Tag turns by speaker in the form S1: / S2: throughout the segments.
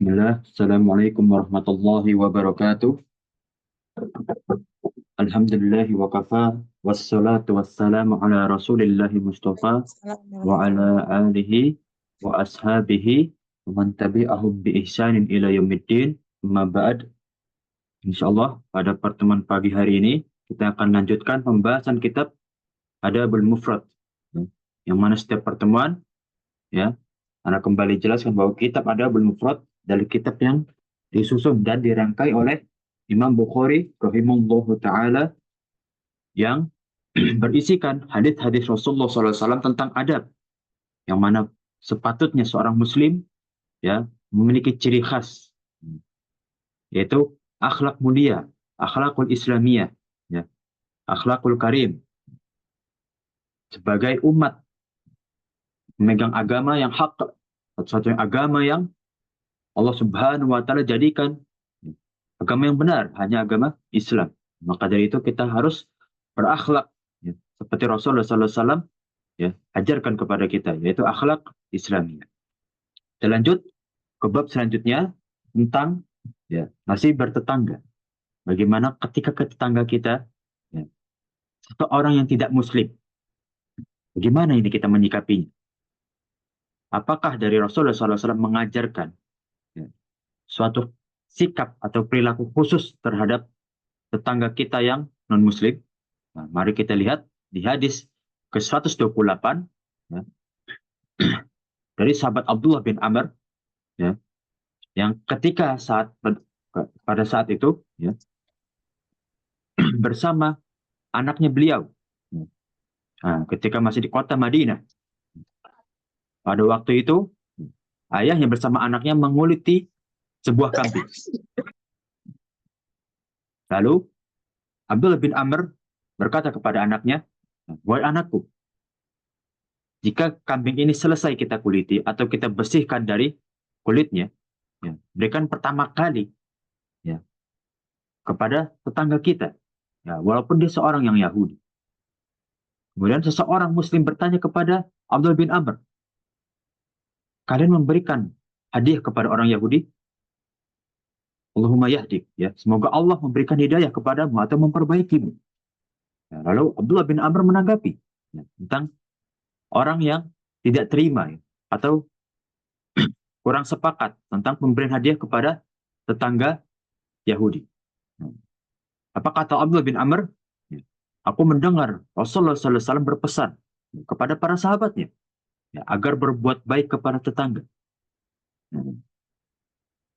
S1: Bismillah, Assalamualaikum warahmatullahi wabarakatuh. Alhamdulillahi wa kafa, wassalatu wassalamu ala rasulillahi mustafa, wa ala alihi wa ashabihi, wa man tabi'ahum bi ihsanin ila yaumiddin, amma ba'd. Insyaallah pada pertemuan pagi hari ini, kita akan lanjutkan pembahasan kitab Adabul Mufrad. Yang mana setiap pertemuan, ya, Anda kembali jelaskan bahwa kitab Adabul Mufrad dari kitab yang disusun dan dirangkai oleh Imam Bukhari rahimahullahu taala yang berisikan hadis-hadis Rasulullah SAW tentang adab, yang mana sepatutnya seorang Muslim ya memiliki ciri khas, yaitu akhlak mulia, akhlakul Islamiyah, ya, akhlakul karim sebagai umat memegang agama yang hak, satu-satunya agama yang Allah Subhanahu wa taala jadikan agama yang benar, hanya agama Islam. Maka dari itu kita harus berakhlak, ya, seperti Rasulullah SAW ya ajarkan kepada kita, yaitu akhlak Islamiyah. Kita lanjut ke bab selanjutnya tentang ya masih bertetangga. Bagaimana ketika tetangga kita ya, satu orang yang tidak Muslim, bagaimana ini kita menyikapinya? Apakah dari Rasulullah SAW mengajarkan ya, suatu sikap atau perilaku khusus terhadap tetangga kita yang non-Muslim? Nah, mari kita lihat di hadis ke-128 ya, dari sahabat Abdullah bin Amr ya, yang ketika pada saat itu ya, bersama anaknya beliau. Nah, ketika masih di kota Madinah, pada waktu itu ayahnya bersama anaknya menguliti sebuah kambing. Lalu Abdullah bin Amr berkata kepada anaknya, "Wahai anakku, jika kambing ini selesai kita kuliti atau kita bersihkan dari kulitnya, ya, berikan pertama kali ya, kepada tetangga kita, ya, walaupun dia seorang yang Yahudi." Kemudian seseorang Muslim bertanya kepada Abdullah bin Amr, "Kalian memberikan hadiah kepada orang Yahudi?" Allahumma yahdik, ya, semoga Allah memberikan hidayah kepadamu atau memperbaikimu. Ya, lalu Abdullah bin Amr menanggapi ya, tentang orang yang tidak terima ya, atau kurang sepakat tentang pemberian hadiah kepada tetangga Yahudi. Ya. Apa kata Abdullah bin Amr? Ya, aku mendengar Rasulullah SAW berpesan ya, kepada para sahabatnya ya, agar berbuat baik kepada tetangga. Ya.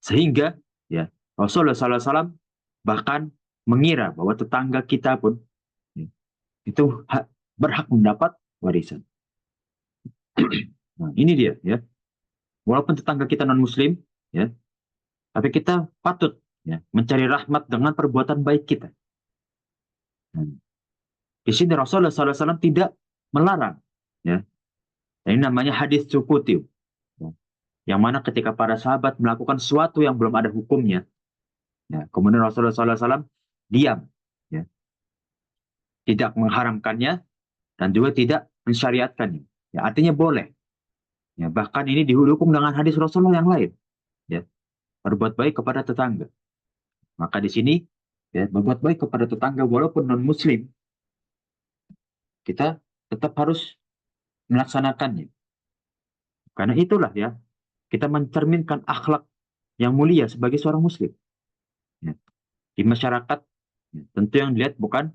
S1: Sehingga ya, Rasulullah SAW bahkan mengira bahwa tetangga kita pun ya, itu berhak mendapat warisan. Nah, ini dia ya. Walaupun tetangga kita non-Muslim, ya, tapi kita patut ya, mencari rahmat dengan perbuatan baik kita. Nah, di sini Rasulullah SAW tidak melarang, ya. Ini namanya hadis sukuti, ya. Yang mana ketika para sahabat melakukan sesuatu yang belum ada hukumnya, ya, kemudian Rasulullah SAW diam, ya, tidak mengharamkannya dan juga tidak mensyariatkannya. Ya, artinya boleh. Ya, bahkan ini didukung dengan hadis Rasulullah yang lain, ya, berbuat baik kepada tetangga. Maka di sini ya, berbuat baik kepada tetangga walaupun non-Muslim, kita tetap harus melaksanakannya. Karena itulah ya, kita mencerminkan akhlak yang mulia sebagai seorang Muslim. Ya. Di masyarakat, ya, tentu yang dilihat bukan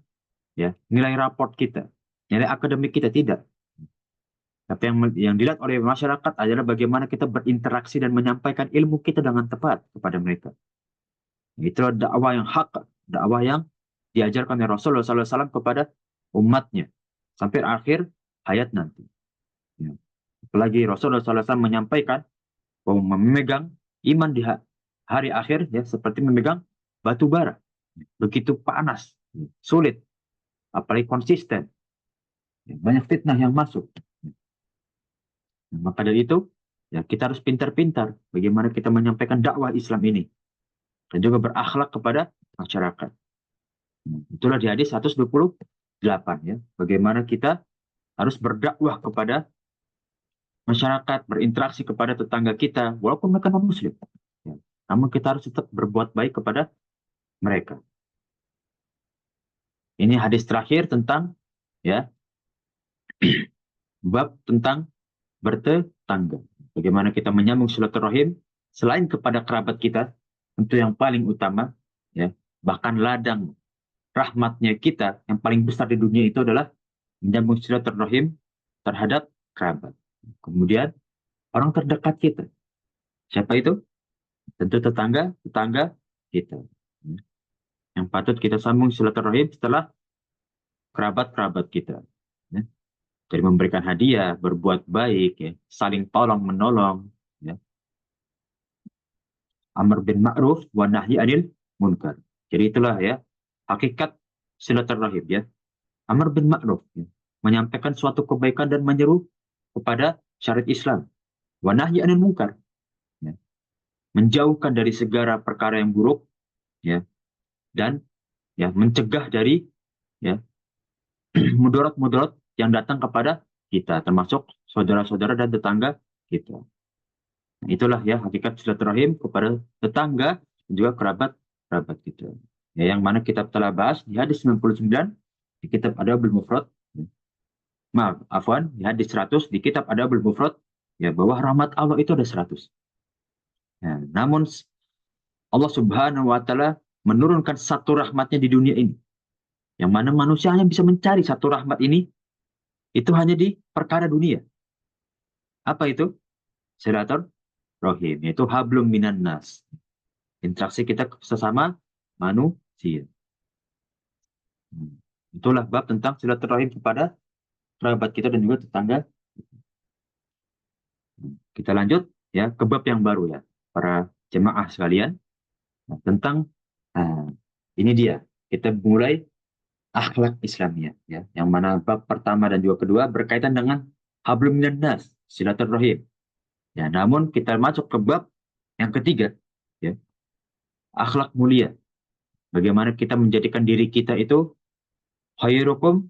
S1: ya nilai raport kita, nilai akademik kita tidak. Tapi yang dilihat oleh masyarakat adalah bagaimana kita berinteraksi dan menyampaikan ilmu kita dengan tepat kepada mereka. Itulah dakwah yang hak, dakwah yang diajarkan oleh Rasulullah SAW kepada umatnya sampai akhir hayat nanti. Ya. Apalagi Rasulullah SAW menyampaikan bahwa memegang iman di hari akhir ya seperti memegang batu bara, begitu panas, sulit, apalagi konsisten. Ya, banyak fitnah yang masuk. Maka dari itu, ya kita harus pintar-pintar bagaimana kita menyampaikan dakwah Islam ini dan juga berakhlak kepada masyarakat. Itulah di hadis 128 ya, bagaimana kita harus berdakwah kepada masyarakat, berinteraksi kepada tetangga kita walaupun mereka non-Muslim. Ya. namun kita harus tetap berbuat baik kepada mereka. Ini hadis terakhir tentang ya bab tentang bertetangga. Bagaimana kita menyambung silaturahim selain kepada kerabat kita, tentu yang paling utama ya, bahkan ladang rahmatnya kita yang paling besar di dunia itu adalah menyambung silaturahim terhadap kerabat. Kemudian orang terdekat kita. Siapa itu? Tentu tetangga kita. Yang patut kita sambung silaturahim setelah kerabat-kerabat kita. Ya. Dari memberikan hadiah, berbuat baik, ya, saling tolong menolong, ya. Amr bin ma'ruf wa nahyi anil munkar. Jadi itulah ya hakikat silaturahim ya. Amr bin ma'ruf ya, menyampaikan suatu kebaikan dan menyeru kepada syariat Islam. Wa nahyi anil munkar. Ya. Menjauhkan dari segala perkara yang buruk ya, dan ya mencegah dari ya mudarat-mudarat yang datang kepada kita, termasuk saudara-saudara dan tetangga kita. Nah, itulah ya hakikat silaturahim kepada tetangga dan juga kerabat-kerabat kita. Ya, yang mana kita telah bahas di hadis 99 di kitab Adabul Mufrad. Maaf, afwan, di hadis 100 di kitab Adabul Mufrad ya bahwa rahmat Allah itu ada 100. Ya, namun Allah Subhanahu wa taala menurunkan satu rahmatnya di dunia ini. Yang mana manusia hanya bisa mencari satu rahmat ini itu hanya di perkara dunia. Apa itu? Silaturahim, yaitu hablum minan nas. Interaksi kita sesama manusia. Itulah bab tentang silaturahim kepada kerabat kita dan juga tetangga. Kita lanjut ya ke bab yang baru ya, para jemaah sekalian. Nah, tentang ini dia. Kita mulai akhlak Islamiyah ya, yang mana bab pertama dan juga kedua berkaitan dengan hablum minan nas, silaturahim. Ya, namun kita masuk ke bab yang ketiga ya, akhlak mulia. Bagaimana kita menjadikan diri kita itu khairukum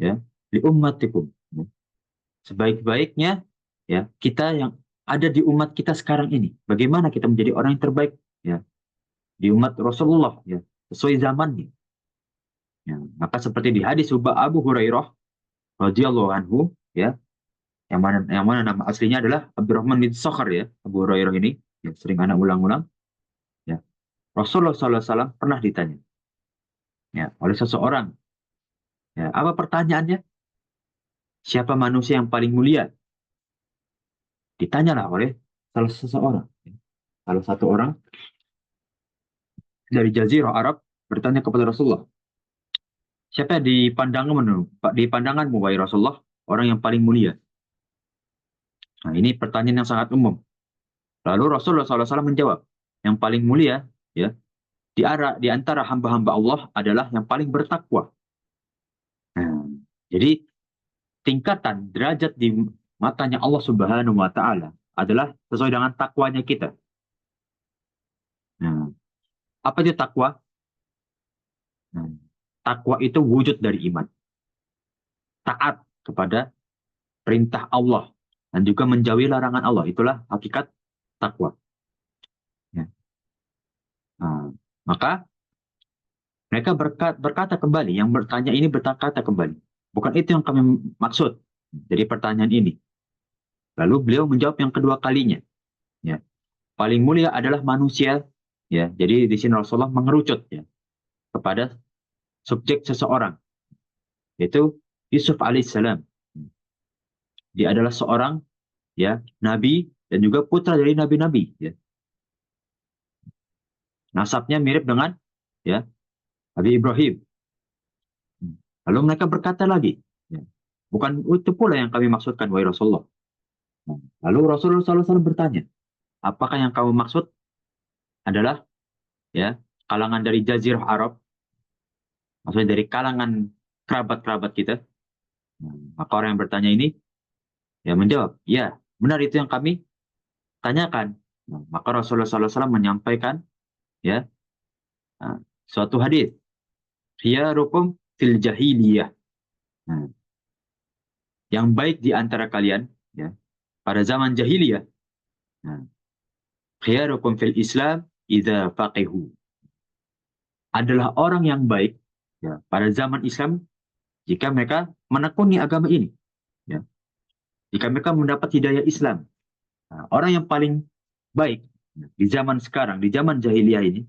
S1: ya li ummatikum. Ya. Sebaik-baiknya ya kita yang ada di umat kita sekarang ini. Bagaimana kita menjadi orang yang terbaik ya di umat Rasulullah ya sesuai zamannya. Ya, maka seperti di hadis Abu Hurairah radhiyallahu anhu ya, yang mana nama aslinya adalah Abdurrahman bin Sakhar ya, Abu Hurairah ini yang sering anak ulang-ulang ya. Rasulullah SAW pernah ditanya ya oleh seseorang ya, apa pertanyaannya? Siapa manusia yang paling mulia? Ditanyalah oleh salah seseorang. Salah satu orang dari Jazirah Arab bertanya kepada Rasulullah, siapa di pandanganmu, wahai Rasulullah, orang yang paling mulia? Nah, ini pertanyaan yang sangat umum. Lalu Rasulullah SAW menjawab, yang paling mulia ya di antara hamba-hamba Allah adalah yang paling bertakwa. Nah, jadi tingkatan derajat di matanya Allah Subhanahu wa taala adalah sesuai dengan takwanya kita. Nah, apa itu takwa? Nah, takwa itu wujud dari iman. Taat kepada perintah Allah dan juga menjauhi larangan Allah. Itulah hakikat takwa. Ya. Nah, maka mereka berkata kembali, yang bertanya ini berkata kembali, bukan itu yang kami maksud dari pertanyaan ini. Lalu beliau menjawab yang kedua kalinya. Ya. Paling mulia adalah manusia. Ya, jadi di sini Rasulullah mengerucut ya kepada subjek seseorang, yaitu Yusuf alaihissalam. Dia adalah seorang ya nabi dan juga putra dari nabi-nabi. Ya. Nasabnya mirip dengan ya Nabi Ibrahim. Lalu mereka berkata lagi, ya, bukan itu pula yang kami maksudkan, wahai Rasulullah. Lalu Rasulullah SAW bertanya, apakah yang kamu maksud adalah ya kalangan dari Jazirah Arab, maksudnya dari kalangan kerabat-kerabat kita? Maka orang yang bertanya ini ya menjawab, ya benar itu yang kami tanyakan. Maka Rasulullah SAW menyampaikan ya suatu hadis, khiyarukum fil jahiliyah. Nah, yang baik di antara kalian ya pada zaman jahiliyah. Nah, khiyarukum fil Islam idza faqihu. Adalah orang yang baik ya, pada zaman Islam jika mereka menekuni agama ini. Ya. Jika mereka mendapat hidayah Islam. Nah, orang yang paling baik ya, di zaman sekarang, di zaman jahiliyah ini,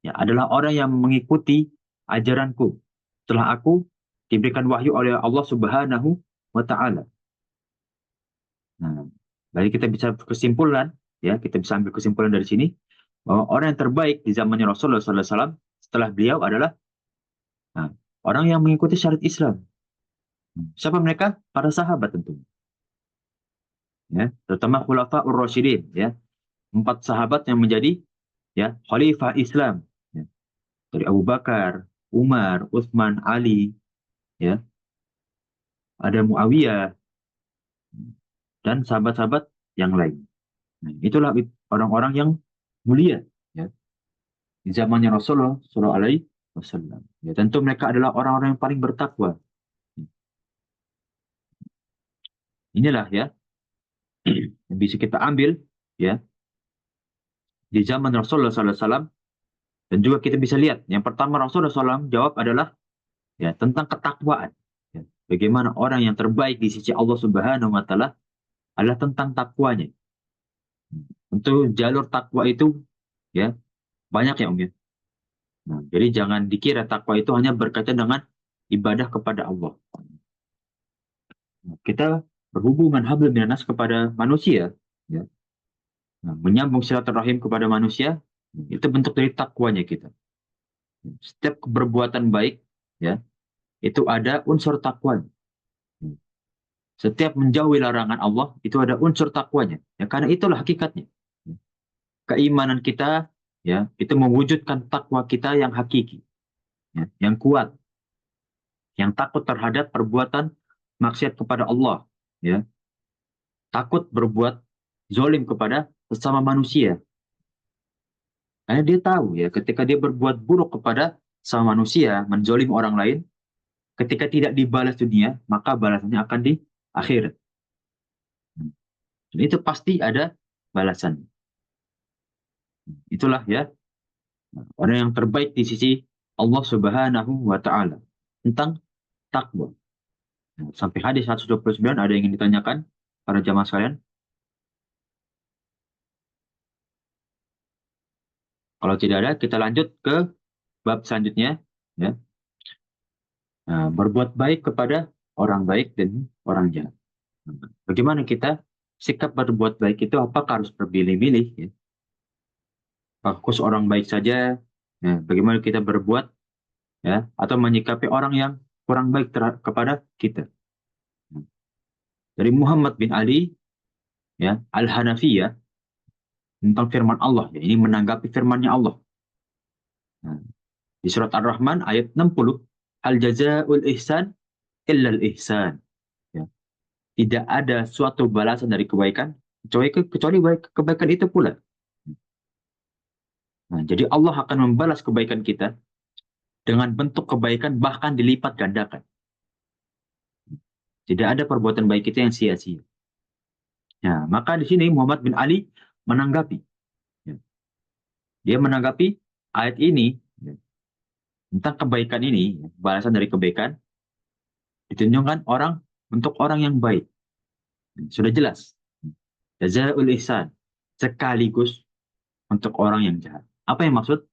S1: ya, adalah orang yang mengikuti ajaranku. Setelah aku diberikan wahyu oleh Allah Subhanahu wa Ta'ala. Nah, jadi kita bisa kesimpulan, ya, kita bisa ambil kesimpulan dari sini bahwa orang yang terbaik di zamannya Rasulullah SAW setelah beliau adalah nah, orang yang mengikuti syariat Islam. Siapa mereka? Para sahabat tentu. Ya, terutama Khulafaur Rasyidin, ya, 4 sahabat yang menjadi ya khalifah Islam. Ya, dari Abu Bakar, Umar, Utsman, Ali, ya, ada Muawiyah dan sahabat-sahabat yang lain. Nah, itulah orang-orang yang mulia, ya, di zamannya Rasulullah Shallallahu Alaihi Wasallam. Ya, tentu mereka adalah orang-orang yang paling bertakwa. Inilah ya yang bisa kita ambil ya di zaman Rasulullah SAW dan juga kita bisa lihat yang pertama Rasulullah SAW jawab adalah ya tentang ketakwaan. Ya, bagaimana orang yang terbaik di sisi Allah Subhanahu Wa Taala adalah tentang takwanya. Untuk jalur takwa itu ya banyak ya Om ya. Nah, jadi jangan dikira takwa itu hanya berkaitan dengan ibadah kepada Allah. Nah, kita berhubungan hablum minanas kepada manusia, ya. Nah, menyambung silaturahim kepada manusia itu bentuk dari takwanya kita. Setiap perbuatan baik, ya, itu ada unsur takwanya. Setiap menjauhi larangan Allah itu ada unsur takwanya. Ya, karena itulah hakikatnya. Keimanan kita, ya, itu mewujudkan takwa kita yang hakiki, ya, yang kuat, yang takut terhadap perbuatan maksiat kepada Allah, ya, takut berbuat zolim kepada sesama manusia. Karena dia tahu ya, ketika dia berbuat buruk kepada sama manusia, menzolim orang lain, ketika tidak dibalas dunia, maka balasannya akan di akhirat. Dan itu pasti ada balasan. Itulah ya orang yang terbaik di sisi Allah Subhanahu wa Ta'ala tentang takwa. Sampai hadis 129 ada yang ingin ditanyakan para jamaah sekalian? Kalau tidak ada, kita lanjut ke bab selanjutnya. Ya. Nah, berbuat baik kepada orang baik dan orang jahat. Bagaimana kita sikap berbuat baik itu? Apakah harus berpilih-pilih? Ya? Fokus orang baik saja. Ya, bagaimana kita berbuat? Ya, atau menyikapi orang yang kurang baik kepada kita? Dari Muhammad bin Ali, ya, Al-Hanafiyah tentang firman Allah. Ya, ini menanggapi firmannya Allah. Nah, di surat Ar-Rahman ayat 60, Al jazaul ihsan illal ihsan. Ya. Tidak ada suatu balasan dari kebaikan kecuali kebaikan itu pula. Nah, jadi Allah akan membalas kebaikan kita dengan bentuk kebaikan bahkan dilipat gandakan. Tidak ada perbuatan baik kita yang sia-sia. Ya, maka di sini Muhammad bin Ali menanggapi. Ya. Dia menanggapi ayat ini ya, tentang kebaikan ini, ya, balasan dari kebaikan ditunjukkan orang untuk orang yang baik. Sudah jelas. Jazaul ihsan sekaligus untuk orang yang jahat. Apa yang maksud?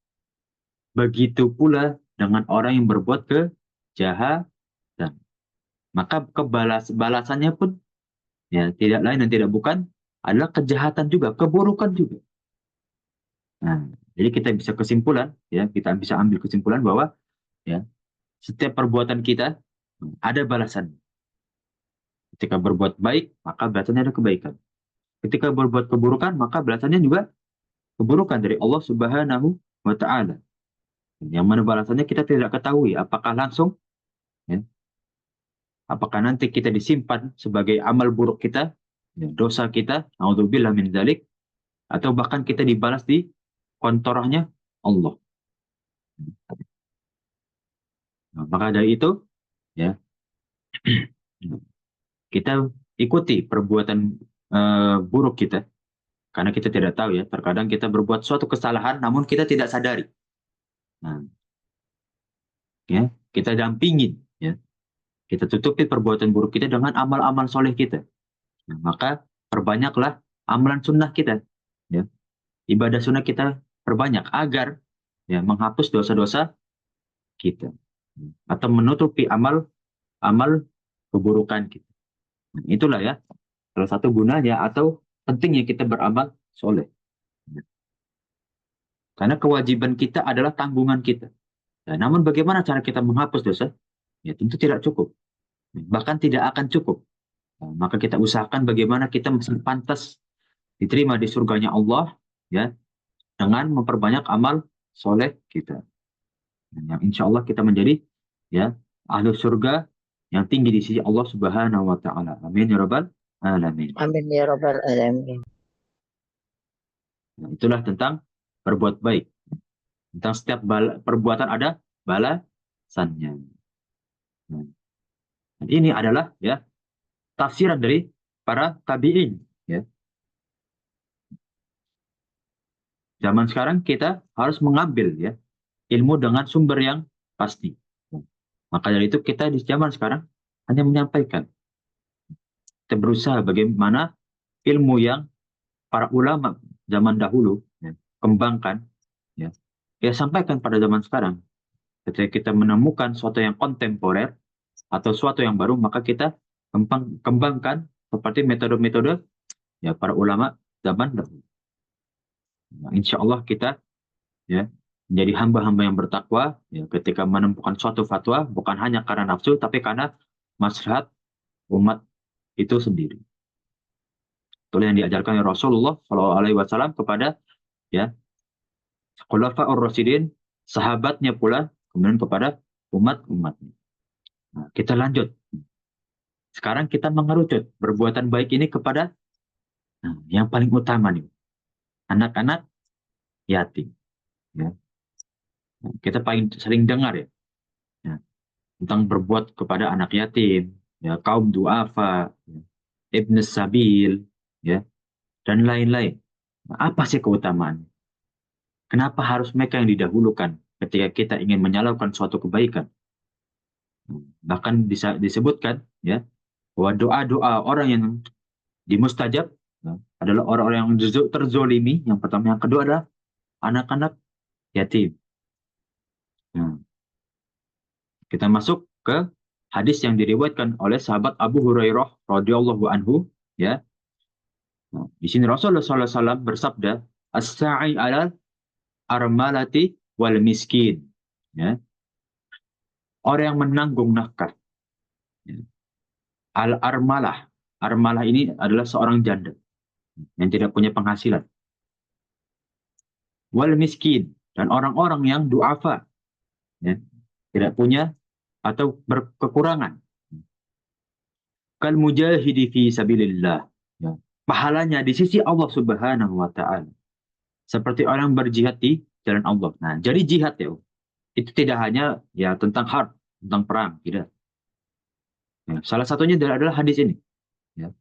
S1: Begitu pula dengan orang yang berbuat kejahatan. Maka balasannya pun ya tidak lain dan tidak bukan adalah kejahatan juga, keburukan juga. Nah, jadi kita bisa kesimpulan, ya kita bisa ambil kesimpulan bahwa ya setiap perbuatan kita ada balasan. Ketika berbuat baik, maka balasannya ada kebaikan. Ketika berbuat keburukan, maka balasannya juga keburukan dari Allah Subhanahu wa Ta'ala. Yang mana balasannya kita tidak ketahui, apakah langsung, ya, apakah nanti kita disimpan sebagai amal buruk kita, ya, dosa kita, naudzubillah min dzalik, atau bahkan kita dibalas di kontorahnya Allah. Nah, maka dari itu, ya kita ikuti perbuatan buruk kita, Karena kita tidak tahu ya, terkadang kita berbuat suatu kesalahan namun kita tidak sadari. Nah, ya, kita dampingin ya. Kita tutupi perbuatan buruk kita dengan amal-amal soleh kita. Nah, maka perbanyaklah amalan sunnah kita. Ya. Ibadah sunnah kita perbanyak agar ya menghapus dosa-dosa kita. Atau menutupi amal keburukan kita. Nah, itulah ya salah satu gunanya atau pentingnya kita beramal soleh. Karena kewajiban kita adalah tanggungan kita. Nah, namun bagaimana cara kita menghapus dosa? Ya tentu tidak cukup. Bahkan tidak akan cukup. Nah, maka kita usahakan bagaimana kita pantas diterima di surganya Allah ya dengan memperbanyak amal soleh kita. Yang insya Allah kita menjadi ya ahli surga yang tinggi di sisi Allah Subhanahu wa taala. Amin ya rabbal alamin.
S2: Amin ya rabbal alamin.
S1: Nah, itulah tentang berbuat baik. Tentang setiap perbuatan ada balasannya. Nah, ini adalah ya tafsiran dari para tabi'in ya. Zaman sekarang kita harus mengambil ya ilmu dengan sumber yang pasti. Maka dari itu kita di zaman sekarang hanya menyampaikan. Kita berusaha bagaimana ilmu yang para ulama zaman dahulu ya, kembangkan ya, ya sampaikan pada zaman sekarang. Ketika kita menemukan sesuatu yang kontemporer atau sesuatu yang baru, maka kita kembangkan seperti metode-metode ya para ulama zaman dahulu. Nah, insya Allah kita ya menjadi hamba-hamba yang bertakwa ya, ketika menemukan suatu fatwa bukan hanya karena nafsu tapi karena maslahat umat itu sendiri. Itulah yang diajarkan oleh Rasulullah SAW kepada ya Khulafaur Rasyidin, sahabatnya pula, kemudian kepada umat-umatnya. Nah, kita lanjut. Sekarang kita mengerucut perbuatan baik ini kepada yang paling utama nih, anak-anak yatim. Ya. Kita paling sering dengar ya, tentang berbuat kepada anak yatim, ya, kaum duafa, ya, ibn sabil, ya, dan lain-lain. Nah, apa sih keutamaan? Kenapa harus mereka yang didahulukan ketika kita ingin menyalurkan suatu kebaikan? Bahkan bisa disebutkan ya bahwa doa-doa orang yang dimustajab ya, adalah orang-orang yang terzolimi. Yang pertama, yang kedua adalah anak-anak yatim. Nah, kita masuk ke hadis yang diriwayatkan oleh sahabat Abu Hurairah radhiyallahu anhu ya. Nah, di sini Rasulullah SAW bersabda, "As-sa'i 'alal armalati wal miskin." Ya. Orang yang menanggung nafkah. Ya. Al-armalah. Armalah ini adalah seorang janda yang tidak punya penghasilan. Wal miskin, dan orang-orang yang duafa, ya, tidak punya atau berkekurangan. Kal mujahidi fi sabilillah. Ya. Pahalanya di sisi Allah Subhanahu wa taala. Seperti orang berjihad di jalan Allah. Nah, jadi jihad ya, itu tidak hanya ya tentang harb, tentang perang, tidak. Ya, salah satunya adalah hadis ini. Ya.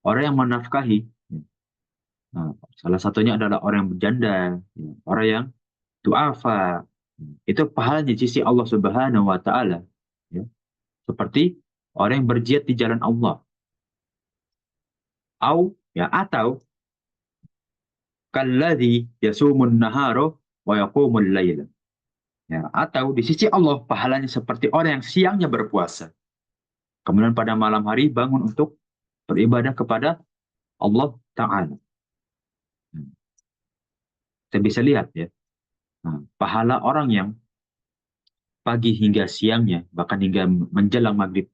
S1: Orang yang menafkahi, ya. Nah, salah satunya adalah orang yang berjanda, ya. Orang yang duafa, itu pahalanya di sisi Allah Subhanahu wa taala. Ya. Seperti orang yang berjihad di jalan Allah. Atau kalladzi yasumun nahara wa yaqumul laila. Ya, atau di sisi Allah pahalanya seperti orang yang siangnya berpuasa. Kemudian pada malam hari bangun untuk beribadah kepada Allah Ta'ala. Kita bisa lihat ya. Nah, pahala orang yang pagi hingga siangnya, bahkan hingga menjelang maghrib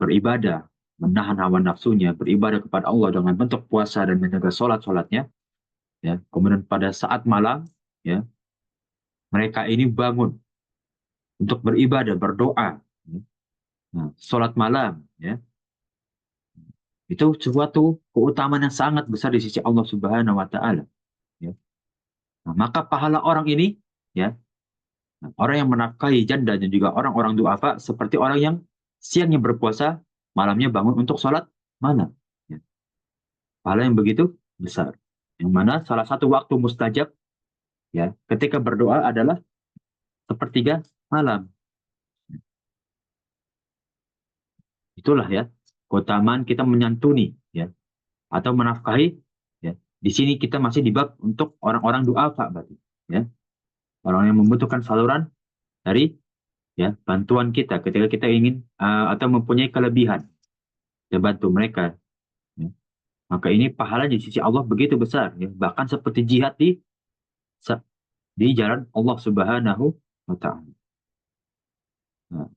S1: beribadah, menahan hawa nafsunya, beribadah kepada Allah dengan bentuk puasa dan menjaga sholat-sholatnya, ya. Kemudian pada saat malam, ya, mereka ini bangun untuk beribadah, berdoa, ya. Nah, sholat malam, ya, itu suatu keutamaan yang sangat besar di sisi Allah Subhanahu Wa Taala. Ya. Nah, maka pahala orang ini, ya, orang yang menafkahi janda dan juga orang-orang duafa seperti orang yang siangnya berpuasa, malamnya bangun untuk sholat malam. Ya. Pahala yang begitu besar. Yang mana salah satu waktu mustajab ya ketika berdoa adalah sepertiga malam. Itulah ya keutamaan kita menyantuni ya atau menafkahi ya. Di sini kita masih di bab untuk orang-orang duafa berarti ya. Orang yang membutuhkan saluran dari ya bantuan kita ketika kita ingin atau mempunyai kelebihan ya bantu mereka ya. Maka ini pahalanya di sisi Allah begitu besar ya. Bahkan seperti jihad di jalan Allah Subhanahu wa taala. Nah,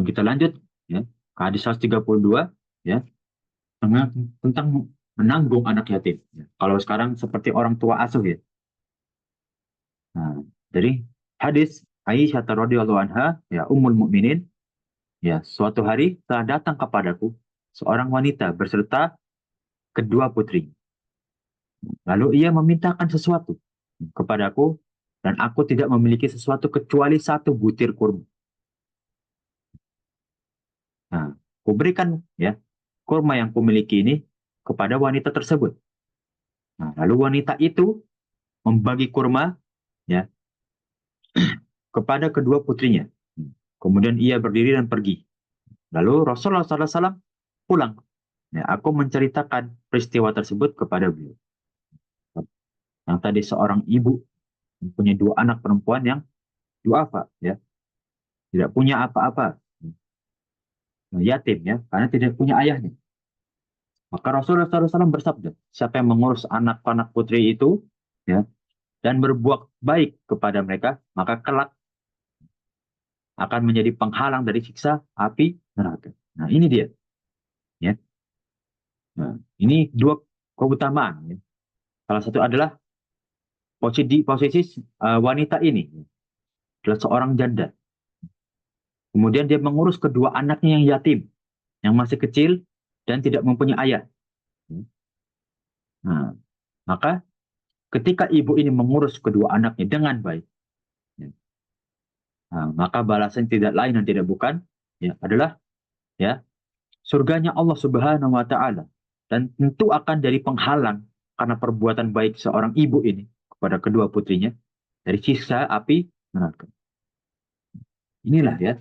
S1: kita lanjut ya ke hadis 132 ya tentang menanggung anak yatim. Ya. Kalau sekarang seperti orang tua asuh ya. Nah, dari hadis Aisyah radhiyallahu anha ya ummul mukminin ya suatu hari telah datang kepadaku seorang wanita berserta kedua putri. Lalu ia memintakan sesuatu kepadaku dan aku tidak memiliki sesuatu kecuali satu butir kurma. Nah, kuberikan ya kurma yang kumiliki ini kepada wanita tersebut. Nah, lalu wanita itu membagi kurma ya kepada kedua putrinya. Kemudian ia berdiri dan pergi. Lalu Rasulullah SAW pulang. Ya, aku menceritakan peristiwa tersebut kepada beliau. Yang tadi seorang ibu mempunyai dua anak perempuan yang duafa, ya, tidak punya apa-apa, yatim ya, karena tidak punya ayahnya. Maka Rasulullah SAW bersabda, siapa yang mengurus anak-anak putri itu, ya, dan berbuat baik kepada mereka, maka kelak akan menjadi penghalang dari siksa api neraka. Nah, ini dia. Ya. Nah, ini dua keutamaan. Ya. Salah satu adalah posisi wanita ini adalah seorang janda. Kemudian dia mengurus kedua anaknya yang yatim, yang masih kecil dan tidak mempunyai ayah. Nah, maka ketika ibu ini mengurus kedua anaknya dengan baik, ya, nah, maka balasan tidak lain dan tidak bukan ya, adalah ya surganya Allah Subhanahu wa taala dan tentu akan jadi penghalang karena perbuatan baik seorang ibu ini kepada kedua putrinya dari siksa api neraka. Inilah ya.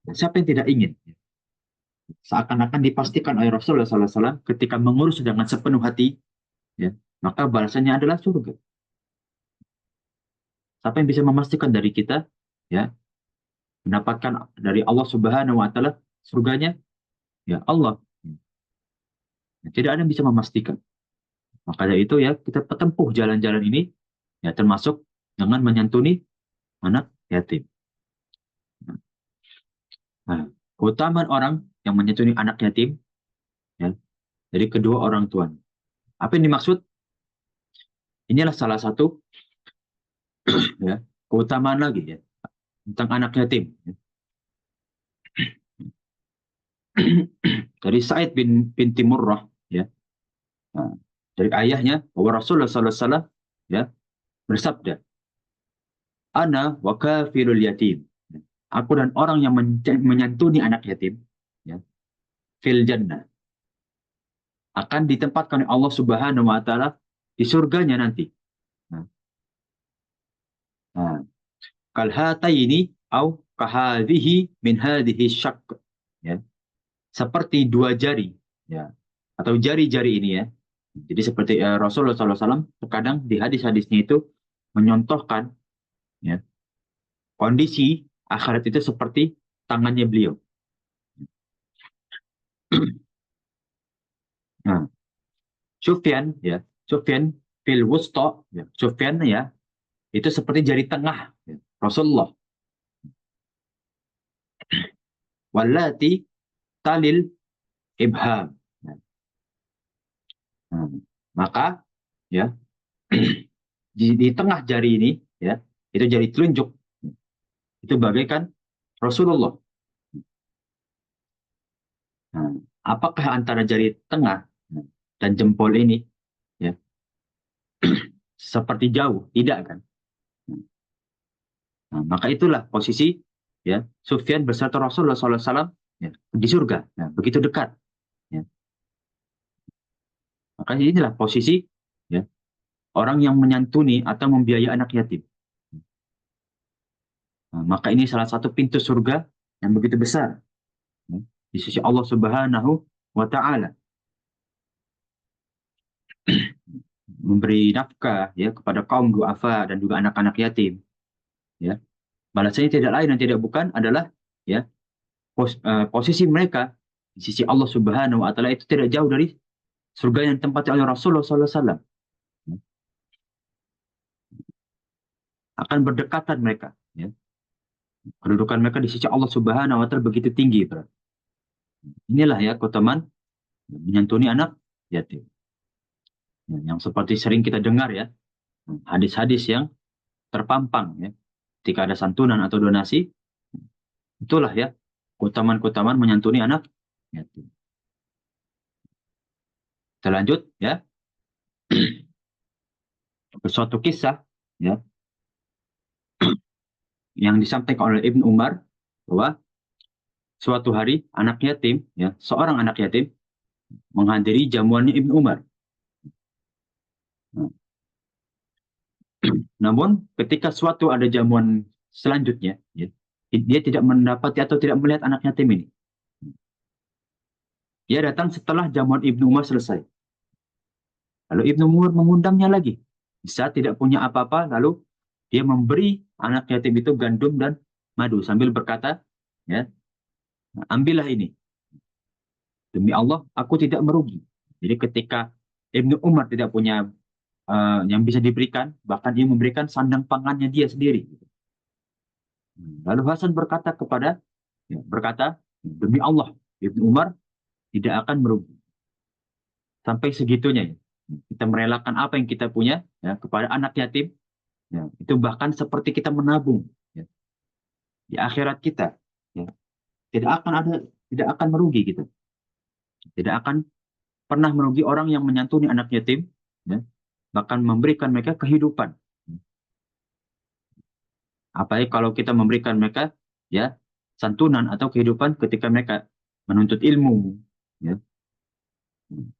S1: Siapa yang tidak ingin? Seakan-akan dipastikan oleh Rasulullah SAW ketika mengurus dengan sepenuh hati, ya, maka balasannya adalah surga. Siapa yang bisa memastikan dari kita, ya, mendapatkan dari Allah Subhanahu Wa Taala surganya? Ya Allah. Tidak ada yang bisa memastikan. Maka dari itu ya kita tempuh jalan-jalan ini, ya termasuk dengan menyantuni anak yatim. Nah, keutamaan orang yang menyantuni anak yatim, ya, dari kedua orang tuanya. Apa yang dimaksud? Inilah salah satu ya, keutamaan lagi ya tentang anak yatim. Dari Sa'id bin Timurrah ya. Nah, dari ayahnya bahwa Rasulullah SAW ya bersabda, "Ana wa kafilul yatim." Aku dan orang yang menyantuni anak yatim ya, fil jannah akan ditempatkan oleh Allah Subhanahu wa taala di surganya nanti. Nah, nah, kal hataini au kahadhihi min hadhihi syak ya. Seperti dua jari ya atau jari-jari ini ya. Jadi seperti Rasulullah SAW terkadang di hadis-hadisnya itu menyontohkan ya kondisi akhirat itu seperti tangannya beliau. Nah, Sufyan ya, Sufyan fil wusta ya, Sufyan ya itu seperti jari tengah ya, Rasulullah. Wallati talil ibham. Nah, maka ya di tengah jari ini ya itu jari telunjuk itu bagaikan Rasulullah. Nah, apakah antara jari tengah dan jempol ini ya seperti jauh? Tidak kan? Nah, maka itulah posisi ya Sufyan beserta Rasulullah SAW ya, di surga. Nah, begitu dekat. Ya. Maka inilah posisi ya orang yang menyantuni atau membiayai anak yatim. Nah, maka ini salah satu pintu surga yang begitu besar ya, di sisi Allah Subhanahu wa Ta'ala. Memberi nafkah ya kepada kaum duafa dan juga anak-anak yatim. Ya, balasannya tidak lain dan tidak bukan adalah ya posisi mereka di sisi Allah Subhanahu wa Ta'ala itu tidak jauh dari surga yang tempatnya oleh Rasulullah SAW. Akan berdekatan mereka. Ya. Kedudukan mereka di sisi Allah Subhanahu wa Ta'ala begitu tinggi. Bro. Inilah ya keutamaan menyantuni anak yatim. Ya, yang seperti sering kita dengar ya, hadis-hadis yang terpampang ya. Ketika ada santunan atau donasi, itulah ya keutamaan-keutamaan menyantuni anak yatim. Kita lanjut ya. Suatu kisah ya yang disampaikan oleh Ibnu Umar bahwa suatu hari anak yatim ya, seorang anak yatim menghadiri jamuannya Ibnu Umar. Namun ketika suatu ada jamuan selanjutnya ya, dia tidak mendapati atau tidak melihat anak yatim ini. Dia datang setelah jamuan Ibnu Umar selesai. Lalu Ibnu Umar mengundangnya lagi. Bisa tidak punya apa-apa, lalu dia memberi anak yatim itu gandum dan madu sambil berkata, ya, ambillah ini. Demi Allah, aku tidak merugi. Jadi ketika Ibnu Umar tidak punya yang bisa diberikan, bahkan dia memberikan sandang pangannya dia sendiri. Lalu Hasan berkata, demi Allah, Ibnu Umar tidak akan merugi. Sampai segitunya ya. Kita merelakan apa yang kita punya ya, kepada anak yatim. Ya, itu bahkan seperti kita menabung ya, di akhirat kita. Ya. Tidak akan merugi gitu. Tidak akan pernah merugi orang yang menyantuni anak yatim, ya, bahkan memberikan mereka kehidupan. Apalagi kalau kita memberikan mereka ya santunan atau kehidupan ketika mereka menuntut ilmu, ya,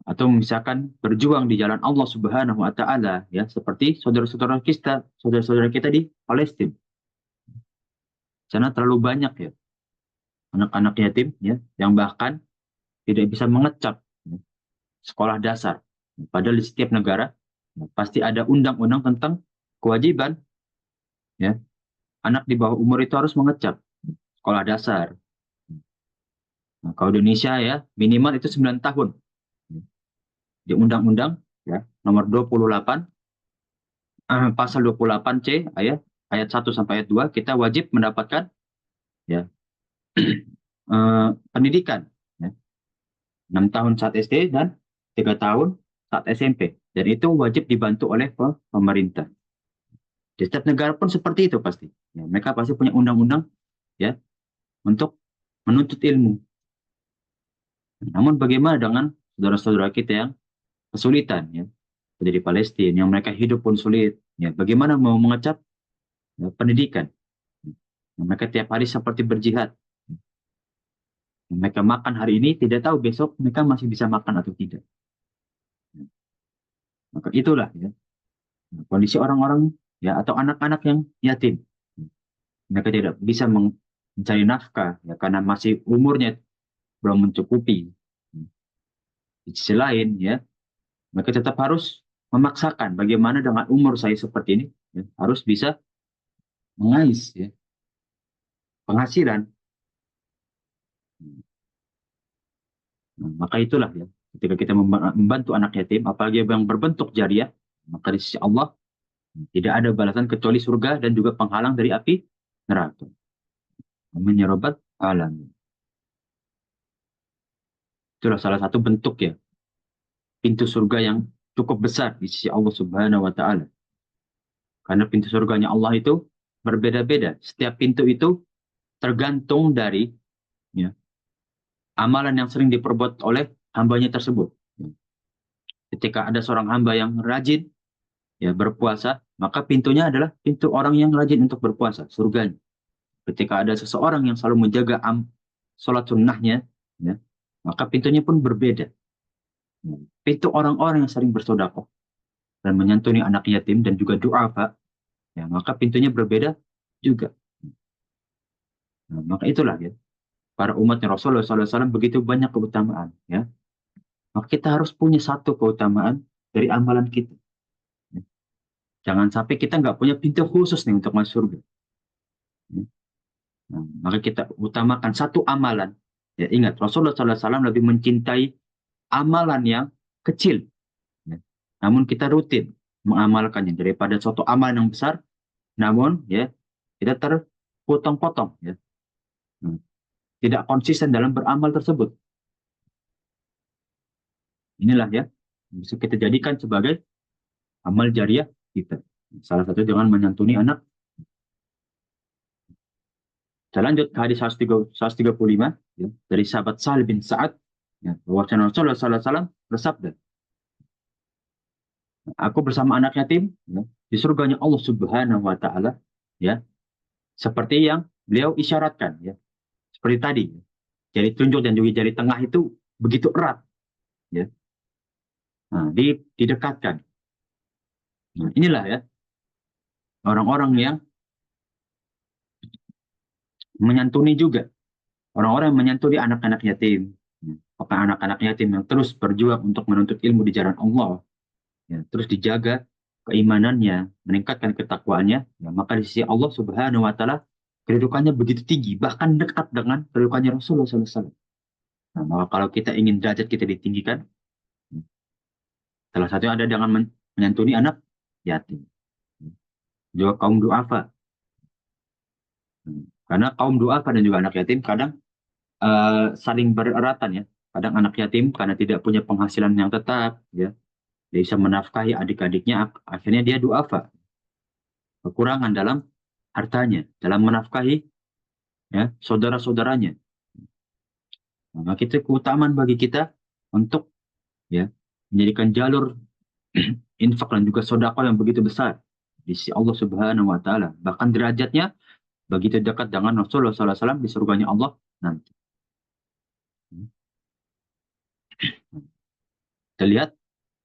S1: atau misalkan berjuang di jalan Allah Subhanahu wa Ta'ala, ya, seperti saudara-saudara kita di Palestina. Sana terlalu banyak ya anak-anak yatim ya yang bahkan tidak bisa mengecap ya, sekolah dasar. Padahal di setiap negara ya, pasti ada undang-undang tentang kewajiban ya anak di bawah umur itu harus mengecap sekolah dasar. Nah, kalau di Indonesia ya minimal itu 9 tahun. Di undang-undang ya nomor 28 pasal 28C ayat 1 sampai ayat 2 kita wajib mendapatkan ya pendidikan ya. 6 tahun saat SD dan 3 tahun saat SMP, dan itu wajib dibantu oleh pemerintah. Di setiap negara pun seperti itu pasti ya, mereka pasti punya undang-undang ya untuk menuntut ilmu. Namun bagaimana dengan saudara-saudara kita yang kesulitan ya seperti di Palestina yang mereka hidup pun sulit ya, bagaimana mau mengecap ya, pendidikan ya, mereka tiap hari seperti berjihad ya, mereka makan hari ini tidak tahu besok mereka masih bisa makan atau tidak. Maka itulah ya kondisi orang-orang ya atau anak-anak yang yatim. Mereka tidak bisa mencari nafkah ya karena masih umurnya belum mencukupi. Di sisi lain ya mereka tetap harus memaksakan bagaimana dengan umur saya seperti ini ya, harus bisa mengais ya penghasilan. Nah, maka itulah ya ketika kita membantu anak yatim apalagi yang berbentuk jariah, maka di sisi Allah tidak ada balasan kecuali surga dan juga penghalang dari api neraka. Amin ya rabbal alamin. Itulah salah satu bentuk ya pintu surga yang cukup besar di sisi Allah Subhanahu wa Ta'ala. Karena pintu surganya Allah itu berbeda-beda. Setiap pintu itu tergantung dari ya, amalan yang sering diperbuat oleh hambanya tersebut. Ketika ada seorang hamba yang rajin ya berpuasa, maka pintunya adalah pintu orang yang rajin untuk berpuasa, surganya. Ketika ada seseorang yang selalu menjaga sholat sunnahnya, ya, maka pintunya pun berbeda. Itu orang-orang yang sering bersedekah dan menyantuni anak yatim dan juga duafa, ya, maka pintunya berbeda juga. Nah, maka itulah ya, para umatnya Rasulullah SAW begitu banyak keutamaan. Ya, maka kita harus punya satu keutamaan dari amalan kita. Ya. Jangan sampai kita nggak punya pintu khusus nih untuk masuk surga. Ya. Nah, maka kita utamakan satu amalan. Ya, ingat, Rasulullah SAW lebih mencintai amalan yang kecil. Ya. Namun kita rutin mengamalkannya daripada suatu amalan yang besar, namun ya kita terpotong-potong. Ya. Hmm. Tidak konsisten dalam beramal tersebut. Inilah ya, bisa kita jadikan sebagai amal jariah kita. Salah satu dengan menyantuni anak. Kita lanjut ke hadis 135 ya, dari sahabat Sa'ad bin Sa'ad, ya, bahwa Rasulullah SAW bersabda, aku bersama anak yatim ya, di surganya Allah Subhanahu wa taala, ya, seperti yang beliau isyaratkan ya. Seperti tadi, ya, jari tunjuk dan juga jari tengah itu begitu erat ya. Nah, didekatkan. Nah, inilah ya orang-orang yang menyantuni juga. Orang-orang yang menyantuni anak-anak yatim. Ya. Apakah anak-anak yatim yang terus berjuang untuk menuntut ilmu di jalan Allah, ya, terus dijaga keimanannya, meningkatkan ketakwaannya, ya, maka di sisi Allah Subhanahu wa taala kedudukannya begitu tinggi, bahkan dekat dengan kedudukannya Rasulullah SAW. Nah, maka kalau kita ingin derajat kita ditinggikan, salah satunya ada dengan menyantuni anak yatim. Juga kaum duafa. Karena kaum duafa dan juga anak yatim kadang saling bereratan ya. Kadang anak yatim karena tidak punya penghasilan yang tetap, ya, dia bisa menafkahi adik-adiknya, akhirnya dia duafa, kekurangan dalam hartanya, dalam menafkahi ya saudara-saudaranya. Nah, maka itu keutamaan bagi kita untuk ya menjadikan jalur infak dan juga sodako yang begitu besar di sisi Allah Subhanahu wa taala. Bahkan derajatnya begitu dekat dengan Rasulullah SAW di surganya Allah nanti. Kita lihat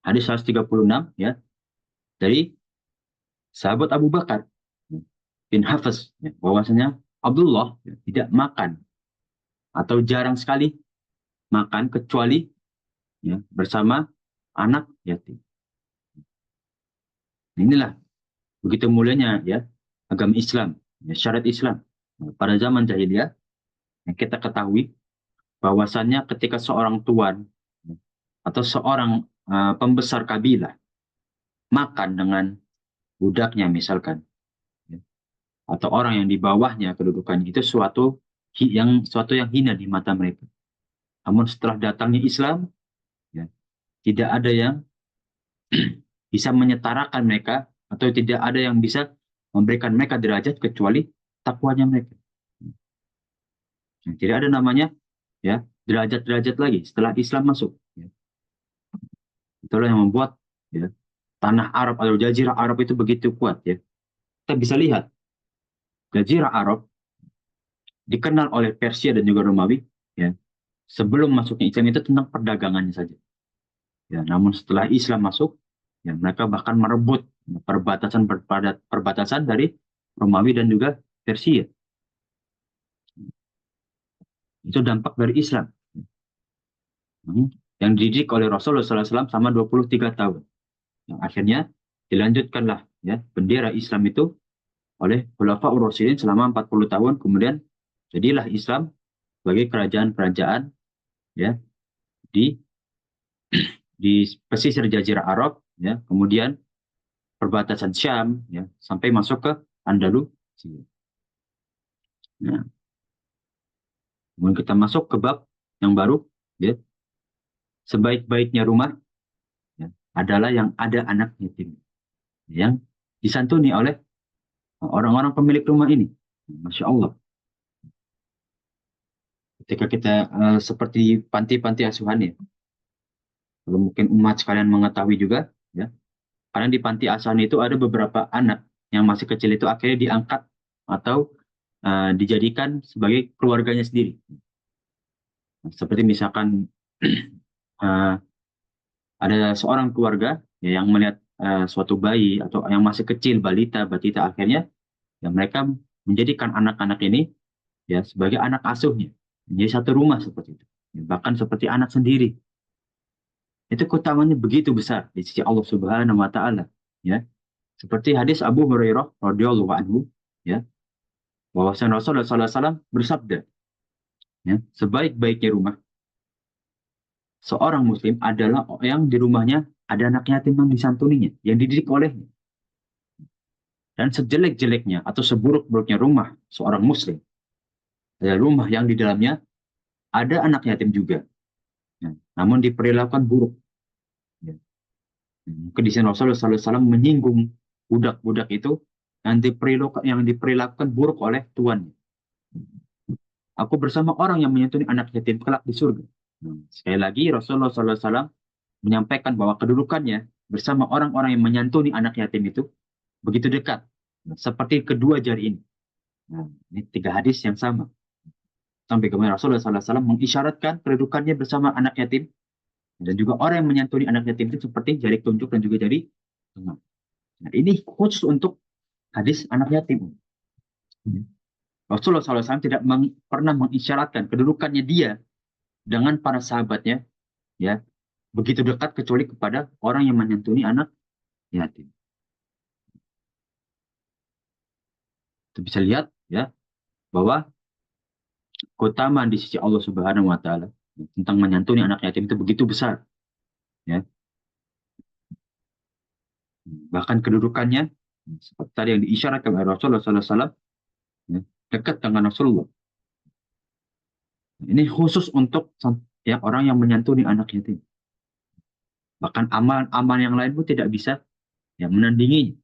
S1: hadis 136 ya dari sahabat Abu Bakar bin Hafiz ya, bahwasanya Abdullah ya, tidak makan atau jarang sekali makan kecuali ya, bersama anak yatim. Inilah begitu mulianya ya agama Islam, ya, syariat Islam. Pada zaman jahiliyah yang kita ketahui bahwasannya ketika seorang tuan ya, atau seorang pembesar kabilah makan dengan budaknya misalkan, ya, atau orang yang di bawahnya kedudukannya itu suatu yang hina di mata mereka. Namun setelah datangnya Islam, ya, tidak ada yang bisa menyetarakan mereka atau tidak ada yang bisa memberikan mereka derajat kecuali takwanya mereka. Tidak ada namanya ya derajat-derajat lagi setelah Islam masuk. Ya. Itulah yang membuat ya, tanah Arab atau Jazirah Arab itu begitu kuat ya. Kita bisa lihat Jazirah Arab dikenal oleh Persia dan juga Romawi ya. Sebelum masuknya Islam itu tentang perdagangannya saja. Ya, namun setelah Islam masuk, ya, mereka bahkan merebut perbatasan dari Romawi dan juga Persia. Itu dampak dari Islam. Yang dididik oleh Rasulullah SAW selama 23 tahun. Yang akhirnya dilanjutkanlah ya bendera Islam itu oleh Khulafaur Rasyidin selama 40 tahun. Kemudian jadilah Islam sebagai kerajaan-kerajaan ya di di pesisir Jazirah Arab ya, kemudian perbatasan Syam ya sampai masuk ke Andalusia. Nah, kemudian kita masuk ke bab yang baru ya. Sebaik-baiknya rumah ya, adalah yang ada anak yatim yang disantuni oleh orang-orang pemilik rumah ini. Masya Allah. Ketika kita seperti panti-panti asuhan ya, kalau mungkin umat sekalian mengetahui juga ya, karena di panti asuhan itu ada beberapa anak yang masih kecil itu akhirnya diangkat atau dijadikan sebagai keluarganya sendiri. Seperti misalkan uh, ada seorang keluarga ya, yang melihat suatu bayi atau yang masih kecil, balita, batita, akhirnya ya mereka menjadikan anak-anak ini ya sebagai anak asuhnya. Jadi satu rumah seperti itu. Ya, bahkan seperti anak sendiri. Itu keutamaannya begitu besar di sisi Allah Subhanahu wa taala, ya. Seperti hadis Abu Hurairah radhiyallahu anhu, ya, bahwa Rasulullah SAW bersabda, ya, sebaik-baiknya rumah seorang muslim adalah yang di rumahnya ada anak yatim yang disantuninya, yang dididik olehnya. Dan sejelek-jeleknya atau seburuk-buruknya rumah seorang muslim adalah rumah yang di dalamnya ada anak yatim juga, ya, namun diperlakukan buruk. Ya. Kedisian Rasulullah SAW menyinggung budak-budak itu yang diperlakukan buruk oleh tuannya. Aku bersama orang yang menyantuni anak yatim kelak di surga. Sekali lagi Rasulullah SAW menyampaikan bahwa kedudukannya bersama orang-orang yang menyantuni anak yatim itu begitu dekat, seperti kedua jari ini. Nah, ini tiga hadis yang sama. Sampai kemudian Rasulullah SAW mengisyaratkan kedudukannya bersama anak yatim, dan juga orang yang menyantuni anak yatim itu seperti jari tunjuk dan juga jari tengah. Nah, ini khusus untuk hadis anak yatim. Rasulullah SAW tidak pernah mengisyaratkan kedudukannya dia dengan para sahabatnya, ya, begitu dekat kecuali kepada orang yang menyantuni anak yatim. Kita bisa lihat, ya, bahwa keutamaan di sisi Allah Subhanahu wa taala tentang menyantuni anak yatim itu begitu besar, ya. Bahkan kedudukannya seperti tadi yang diisyaratkan oleh Rasulullah SAW, ya, dekat dengan Rasulullah. Ini khusus untuk ya, orang yang menyantuni anak yatim. Bahkan amal-amal yang lain pun tidak bisa ya menandingi.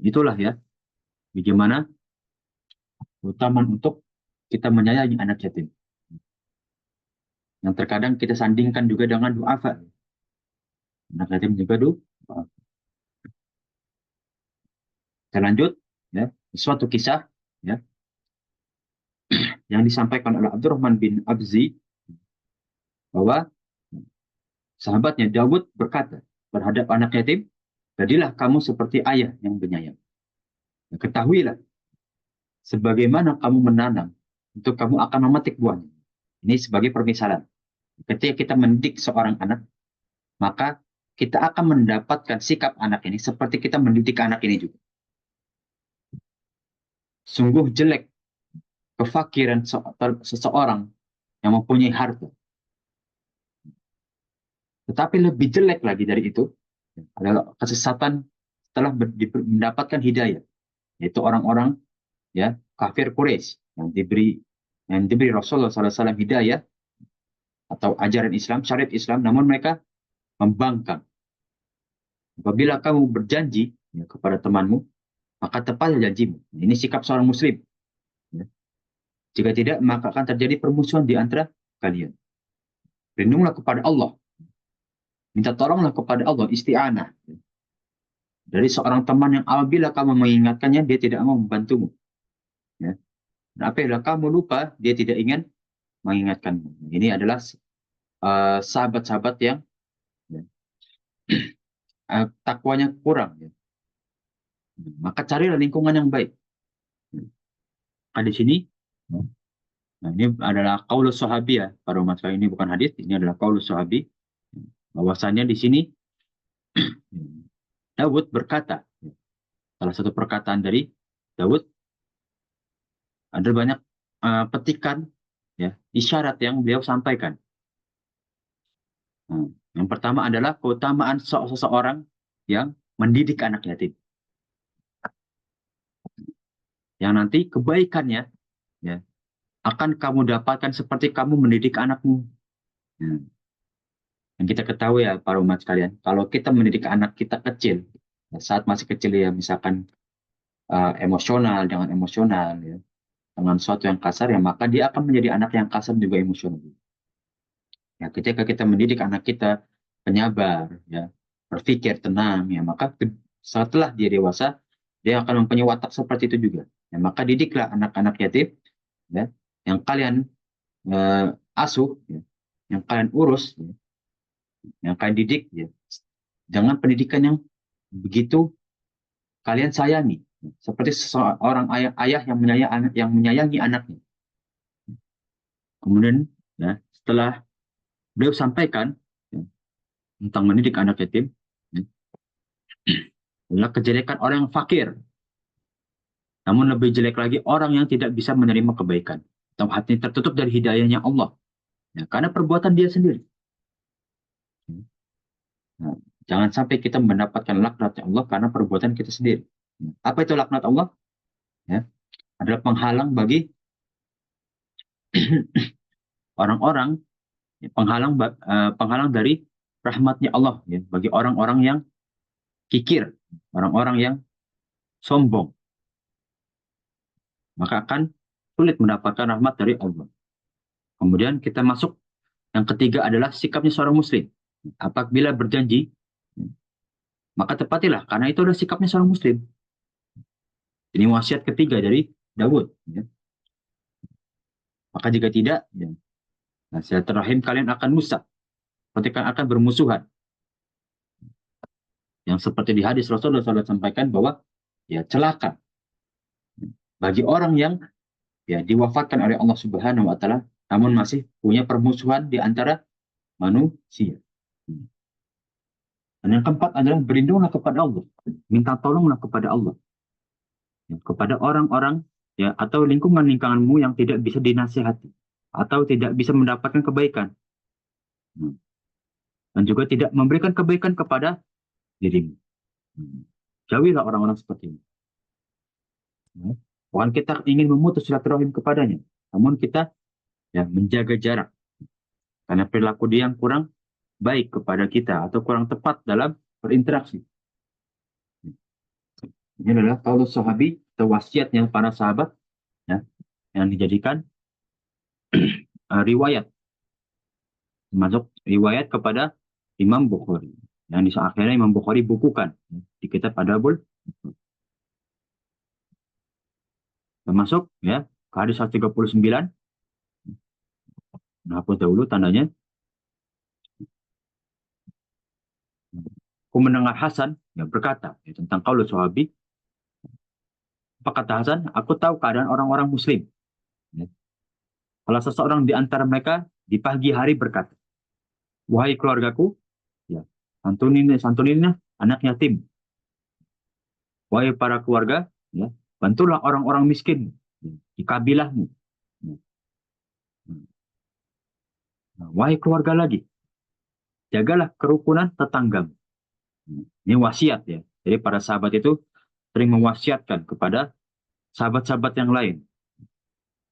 S1: Itulah ya bagaimana keutamaan untuk kita menyayangi anak yatim. Yang terkadang kita sandingkan juga dengan du'afa. Anak yatim juga du'afa. Kita lanjut, ya, suatu kisah, ya, yang disampaikan oleh Abdurrahman bin Abzi, bahwa sahabatnya Daud berkata terhadap anak yatim, jadilah kamu seperti ayah yang penyayang. Ketahuilah, sebagaimana kamu menanam, untuk kamu akan memetik buahnya. Ini sebagai permisalan. Ketika kita mendidik seorang anak, maka kita akan mendapatkan sikap anak ini seperti kita mendidik anak ini juga. Sungguh jelek kefakiran seseorang yang mempunyai harta. Tetapi lebih jelek lagi dari itu adalah kesesatan setelah mendapatkan hidayah, yaitu orang-orang ya kafir Quraisy yang diberi Rasulullah SAW hidayah atau ajaran Islam, syariat Islam, namun mereka membangkang. Apabila kamu berjanji ya, kepada temanmu, maka tepatlah janjimu. Ini sikap seorang muslim. Ya. Jika tidak, maka akan terjadi permusuhan di antara kalian. Lindunglah kepada Allah. Minta tolonglah kepada Allah, isti'anah. Dari seorang teman yang apabila kamu mengingatkannya, dia tidak mau membantumu. Ya. Dan apabila kamu lupa, dia tidak ingin mengingatkanmu. Ini adalah sahabat-sahabat yang ya, takwanya kurang. Ya. Maka carilah lingkungan yang baik. Nah, di sini, nah, ini adalah qaulus sahabi ya, para umat sekalian, ini bukan hadis, ini adalah qaulus sahabi. Bahwasannya di sini Daud berkata, salah satu perkataan dari Daud, ada banyak petikan, ya, isyarat yang beliau sampaikan. Nah, yang pertama adalah keutamaan seseorang yang mendidik anak yatim. Yang nanti kebaikannya ya, akan kamu dapatkan seperti kamu mendidik anakmu. Nah, yang kita ketahui ya para umat sekalian, kalau kita mendidik anak kita kecil, ya, saat masih kecil ya, misalkan emosional dengan emosional, ya, dengan sesuatu yang kasar, ya maka dia akan menjadi anak yang kasar juga emosional. Ya, ketika kita mendidik anak kita penyabar, ya, berpikir tenang, ya maka setelah dia dewasa, dia akan mempunyai watak seperti itu juga. Ya, maka didiklah anak-anak yatim, ya, yang kalian asuh, ya, yang kalian urus, ya, yang kalian didik, ya, jangan pendidikan yang begitu kalian sayangi, seperti seorang ayah yang menyayangi anaknya. Kemudian, ya, setelah beliau sampaikan, ya, tentang mendidik anak yatim, ya, adalah kejelekan orang yang fakir. Namun lebih jelek lagi orang yang tidak bisa menerima kebaikan, atau hatinya tertutup dari hidayahnya Allah, ya, karena perbuatan dia sendiri. Nah, jangan sampai kita mendapatkan laknat Allah karena perbuatan kita sendiri. Apa itu laknat Allah? Ya, adalah penghalang bagi orang-orang, ya, penghalang dari rahmatnya Allah, ya, bagi orang-orang yang kikir, orang-orang yang sombong, maka akan sulit mendapatkan rahmat dari Allah. Kemudian kita masuk yang ketiga adalah sikapnya seorang muslim. Apabila berjanji, maka tepatilah, karena itu adalah sikapnya seorang muslim. Ini wasiat ketiga dari Daud. Ya. Maka jika tidak, ya, nah, silaturahim kalian akan rusak, ketika akan bermusuhan. Yang seperti di hadis Rasulullah SAW sampaikan bahwa ya celaka bagi orang yang ya diwafatkan oleh Allah Subhanahu wa taala namun masih punya permusuhan di antara manusia. Dan yang keempat adalah berlindunglah kepada Allah, minta tolonglah kepada Allah, ya, kepada orang-orang ya atau lingkunganmu yang tidak bisa dinasihati atau tidak bisa mendapatkan kebaikan, dan juga tidak memberikan kebaikan kepada dirimu. Jauhilah orang-orang seperti ini. Bukan kita ingin memutus silaturahim kepadanya, namun kita ya menjaga jarak karena perilaku dia yang kurang baik kepada kita atau kurang tepat dalam berinteraksi. Ini adalah qaulus sahabi atau wasiatnya para sahabat, ya, yang dijadikan riwayat, termasuk riwayat kepada Imam Bukhari, yang di akhirnya Imam Bukhari bukukan, ya, di kitab Adabul, termasuk ya ke hadis 139. Nah, hapus dahulu tandanya. Aku mendengar Hasan yang berkata ya, tentang qaulus sahabi. Apa kata Hasan? Aku tahu keadaan orang-orang Muslim. Ya. Salah seseorang di antara mereka di pagi hari berkata, wahai keluargaku, ya, santuninya anak yatim. Wahai para keluarga, ya, bantulah orang-orang miskin, ya, di kabilahmu. Ya. Nah, wahai keluarga lagi, jagalah kerukunan tetanggamu. Ini wasiat ya. Jadi para sahabat itu sering mewasiatkan kepada sahabat-sahabat yang lain.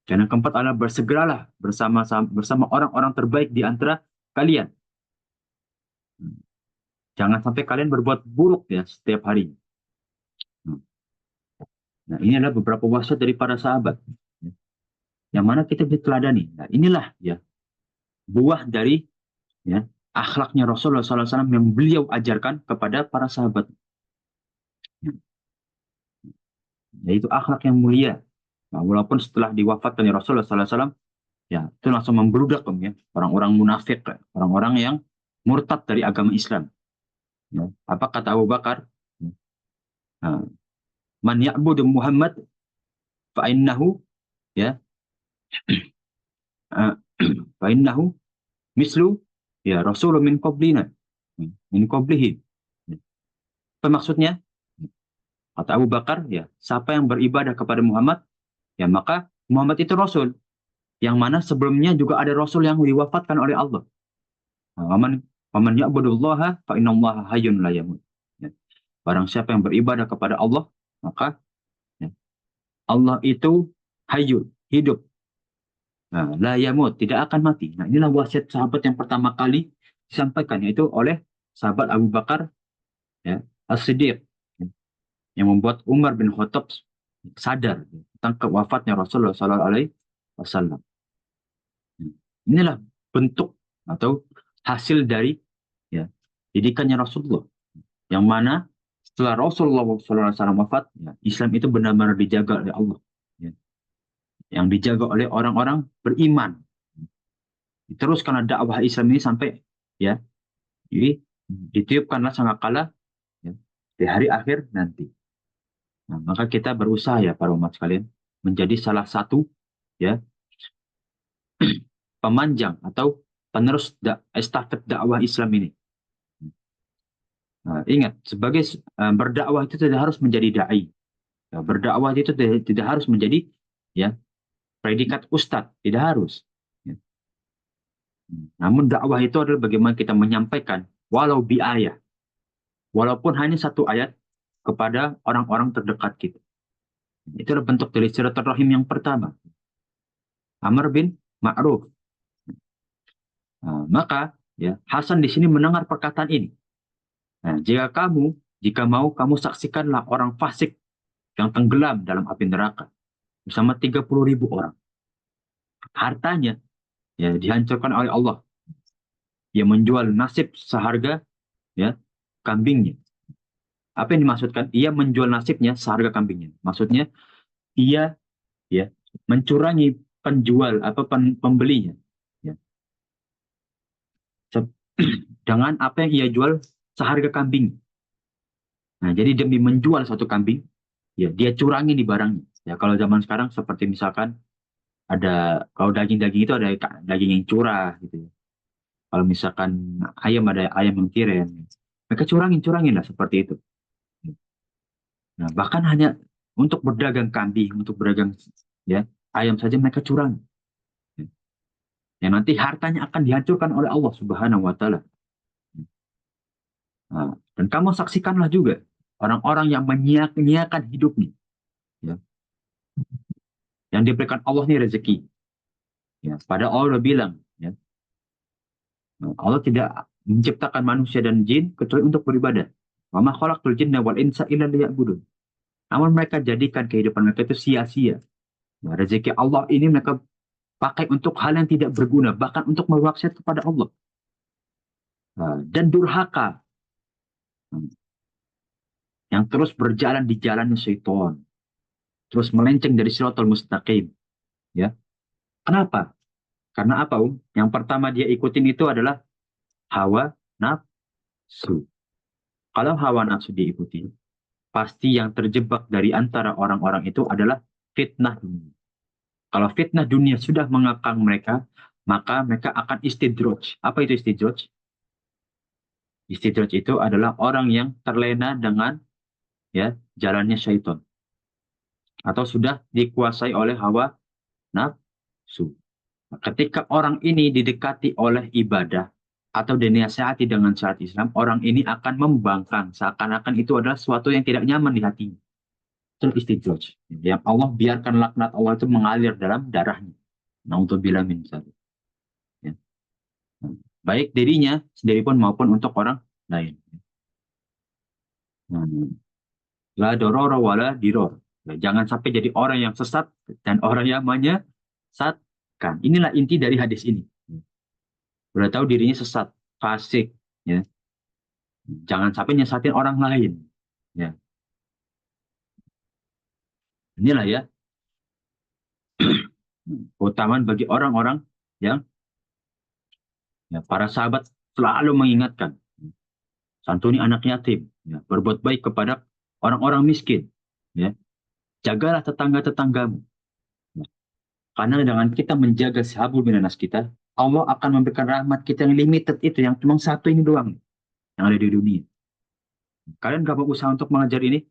S1: Dan yang keempat adalah bersegeralah bersama orang-orang terbaik di antara kalian. Jangan sampai kalian berbuat buruk ya setiap hari. Nah, ini adalah beberapa wasiat dari para sahabat, ya, yang mana kita bisa teladani. Nah, inilah ya buah dari ya akhlaknya Rasulullah SAW yang beliau ajarkan kepada para sahabat. Yaitu akhlak yang mulia. Nah, walaupun setelah diwafatkan Rasulullah SAW, ya itu langsung membludak ya orang-orang munafik, orang-orang yang murtad dari agama Islam. Ya, apa kata Abu Bakar? Nah, man ya'budu Muhammad fa innahu ya fa innahu mislu ya Rasulullah min qablina min qablihi. Apa maksudnya? Kata Abu Bakar, ya siapa yang beribadah kepada Muhammad, ya maka Muhammad itu Rasul, yang mana sebelumnya juga ada Rasul yang diwafatkan oleh Allah. Waman ya'budullaha fa innallaha hayyun la yamut. Ya. Barang siapa yang beribadah kepada Allah, maka ya, Allah itu hayyun, hidup. Nah, la yamut, tidak akan mati. Nah, inilah wasiat sahabat yang pertama kali disampaikan, yaitu oleh sahabat Abu Bakar, ya, As-Siddiq, ya, yang membuat Umar bin Khattab sadar tentang kewafatnya Rasulullah SAW. Inilah bentuk atau hasil dari ya, didikannya Rasulullah, yang mana setelah Rasulullah SAW wafat, ya, Islam itu benar-benar dijaga oleh Allah, ya, yang dijaga oleh orang-orang beriman. Diteruskanlah dakwah Islam ini sampai ya, jadi ditiupkanlah sangkakala ya, di hari akhir nanti. Nah, maka kita berusaha ya para umat sekalian menjadi salah satu ya pemanjang atau penerus estafet dakwah Islam ini. Nah, ingat, sebagai berdakwah itu tidak harus menjadi dai. Ya, berdakwah itu tidak harus menjadi ya predikat ustadz, tidak harus. Ya. Namun dakwah itu adalah bagaimana kita menyampaikan walau bi ayat, walaupun hanya satu ayat kepada orang-orang terdekat kita. Itu adalah bentuk dari silaturahim yang pertama. Amr bin Ma'ruf. Nah, maka ya Hasan di sini mendengar perkataan ini. Nah, jika mau kamu saksikanlah orang fasik yang tenggelam dalam api neraka bersama 30.000 orang. Hartanya ya dihancurkan oleh Allah. Dia menjual nasib seharga ya kambingnya. Apa yang dimaksudkan? Ia menjual nasibnya seharga kambingnya. Maksudnya ia ya mencurangi penjual apa pembelinya ya. Dengan apa yang ia jual seharga kambing. Nah, jadi demi menjual satu kambing, ya dia curangi di barangnya. Ya kalau zaman sekarang seperti misalkan kalau daging-daging itu ada daging yang curah gitu ya. Kalau misalkan ayam ada ayam yang tiren. Mereka curangin lah seperti itu. Nah, bahkan hanya untuk berdagang kambing, untuk berdagang ya ayam saja mereka curang. Yang nanti hartanya akan dihancurkan oleh Allah Subhanahu wa taala. Nah, dan kamu saksikanlah juga orang-orang yang menyia-nyiakan hidupnya, ya, yang diberikan Allah nih rezeki. Ya, pada Allah bilang, ya, Allah tidak menciptakan manusia dan jin kecuali untuk beribadah. Wa ma khalaqtul jinna wal insa illa liya'budun. Namun mereka jadikan kehidupan mereka itu sia-sia. Ya, rezeki Allah ini mereka pakai untuk hal yang tidak berguna, bahkan untuk bermaksiat kepada Allah. Nah, dan durhaka yang terus berjalan di jalannya syaitan, terus melenceng dari siratal mustaqim. Ya, kenapa? Karena apa, Yang pertama dia ikutin itu adalah hawa nafsu. Kalau hawa nafsu diikuti, pasti yang terjebak dari antara orang-orang itu adalah fitnah dunia. Kalau fitnah dunia sudah mengekang mereka, maka mereka akan istidroj. Apa itu istidroj? Istidroj itu adalah orang yang terlena dengan ya jalannya syaitan atau sudah dikuasai oleh hawa nafsu. Ketika orang ini didekati oleh ibadah atau dinasihati dengan syariat Islam, orang ini akan membangkang seakan-akan itu adalah sesuatu yang tidak nyaman di hatinya. Itu istidraj. Yang Allah biarkan laknat Allah itu mengalir dalam darahnya. Naudzubillah min dzalik. Ya. Baik dirinya sendiri pun maupun untuk orang lain. La dororo wala diror. Ya, jangan sampai jadi orang yang sesat dan orang yang menyesatkan. Inilah inti dari hadis ini. Udah tahu dirinya sesat, fasik, ya. Jangan sampai nyesatin orang lain. Ya. Inilah ya keutamaan bagi orang-orang yang ya, para sahabat selalu mengingatkan. Santuni anak yatim, ya, berbuat baik kepada orang-orang miskin, ya. Jagalah tetangga-tetanggamu. Ya. Karena dengan kita menjaga sahabul minanas kita, Allah akan memberikan rahmat kita yang limited itu, yang cuma satu ini doang yang ada di dunia. Kalian gak mau usaha untuk mengajar ini?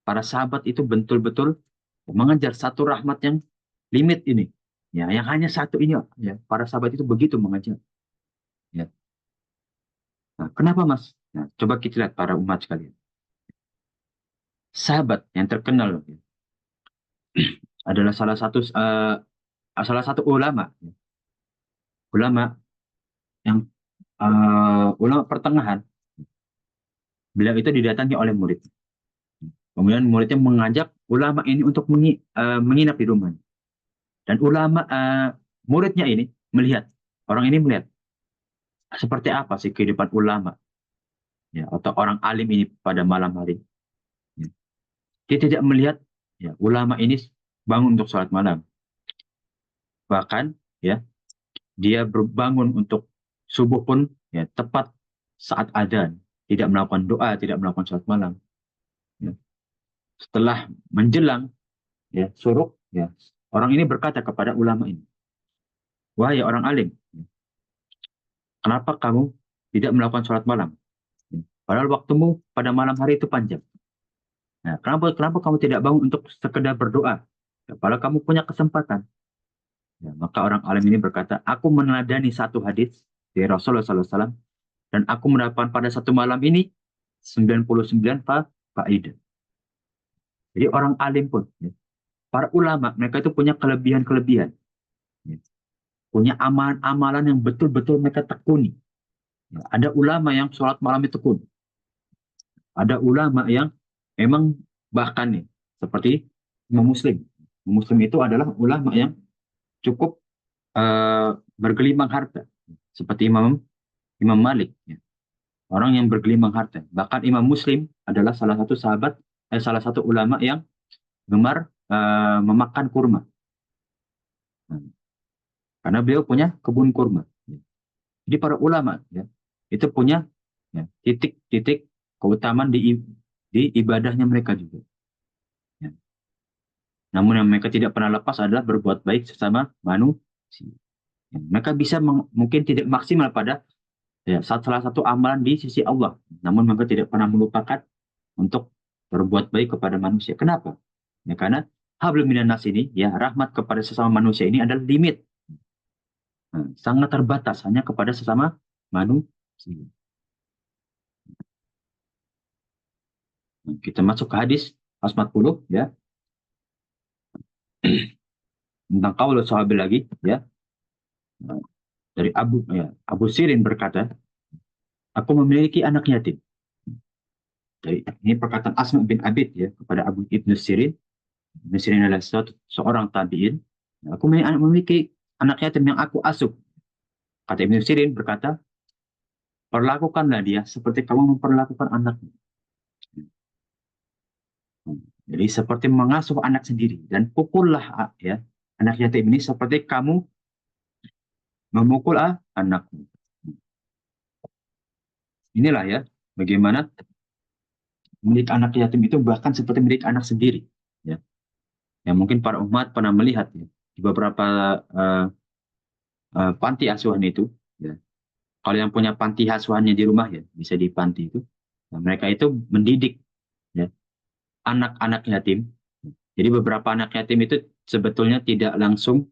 S1: Para sahabat itu betul-betul mengejar satu rahmat yang limit ini. Ya, yang hanya satu ini, ya. Para sahabat itu begitu mengejar. Ya. Nah, kenapa, Mas? Nah, coba kita lihat para umat sekalian. Sahabat yang terkenal ya, adalah salah satu ulama, ya. Ulama yang ulama pertengahan. Beliau itu didatangi oleh murid. Kemudian muridnya mengajak ulama ini untuk menginap di rumahnya. Dan muridnya ini melihat, orang ini melihat seperti apa sih kehidupan ulama, ya, atau orang alim ini pada malam hari. Ya. Dia tidak melihat ya, ulama ini bangun untuk sholat malam. Bahkan ya dia berbangun untuk subuh pun ya tepat saat adzan, tidak melakukan doa, tidak melakukan sholat malam. Ya. Setelah menjelang ya syuruk, ya orang ini berkata kepada ulama ini, wahai orang alim, kenapa kamu tidak melakukan sholat malam? Padahal waktumu pada malam hari itu panjang. Nah, kenapa kamu tidak bangun untuk sekedar berdoa? Ya, padahal kamu punya kesempatan. Ya, maka orang alim ini berkata, aku meneladani satu hadis dari Rasulullah SAW, dan aku mendapatkan pada satu malam ini 99 faedah. Jadi orang alim pun, ya, para ulama, mereka itu punya kelebihan-kelebihan. Ya, punya amalan-amalan yang betul-betul mereka tekuni. Ya, ada ulama yang sholat malam itu tekun. Ada ulama yang memang bahkan nih, seperti Imam Muslim. Imam Muslim itu adalah ulama yang cukup bergelimang harta. Seperti Imam Malik. Ya. Orang yang bergelimang harta. Bahkan Imam Muslim adalah salah satu salah satu ulama yang gemar memakan kurma. Nah, karena beliau punya kebun kurma. Jadi para ulama ya, itu punya ya, titik-titik keutamaan di ibadahnya mereka juga. Ya. Namun yang mereka tidak pernah lepas adalah berbuat baik sesama manusia. Ya. Mereka bisa mungkin tidak maksimal pada ya, salah satu amalan di sisi Allah. Namun mereka tidak pernah melupakan untuk berbuat baik kepada manusia. Kenapa? Ya, karena hablum minan nas ini, ya rahmat kepada sesama manusia ini adalah limit. Nah, sangat terbatas hanya kepada sesama manusia. Nah, kita masuk ke hadis 40 ya tentang qaul sahabat lagi ya. Nah, dari Abu Sirin berkata, aku memiliki anak yatim. Jadi, ini perkataan Asma bin Abid ya kepada Abu Ibnu Sirin. Ibnu Sirin adalah seorang tabi'in. Aku memiliki anak yatim yang aku asuh. Kata Ibnu Sirin berkata, perlakukanlah dia seperti kamu memperlakukan anakmu. Jadi seperti mengasuh anak sendiri, dan pukullah ya anak yatim ini seperti kamu memukul anakmu. Inilah ya bagaimana milik anak yatim itu bahkan seperti milik anak sendiri. Ya, yang mungkin para umat pernah melihat ya, di beberapa uh, panti asuhan itu. Ya. Kalau yang punya panti asuhannya di rumah ya bisa di panti itu. Nah, mereka itu mendidik ya, anak-anak yatim. Jadi beberapa anak yatim itu sebetulnya tidak langsung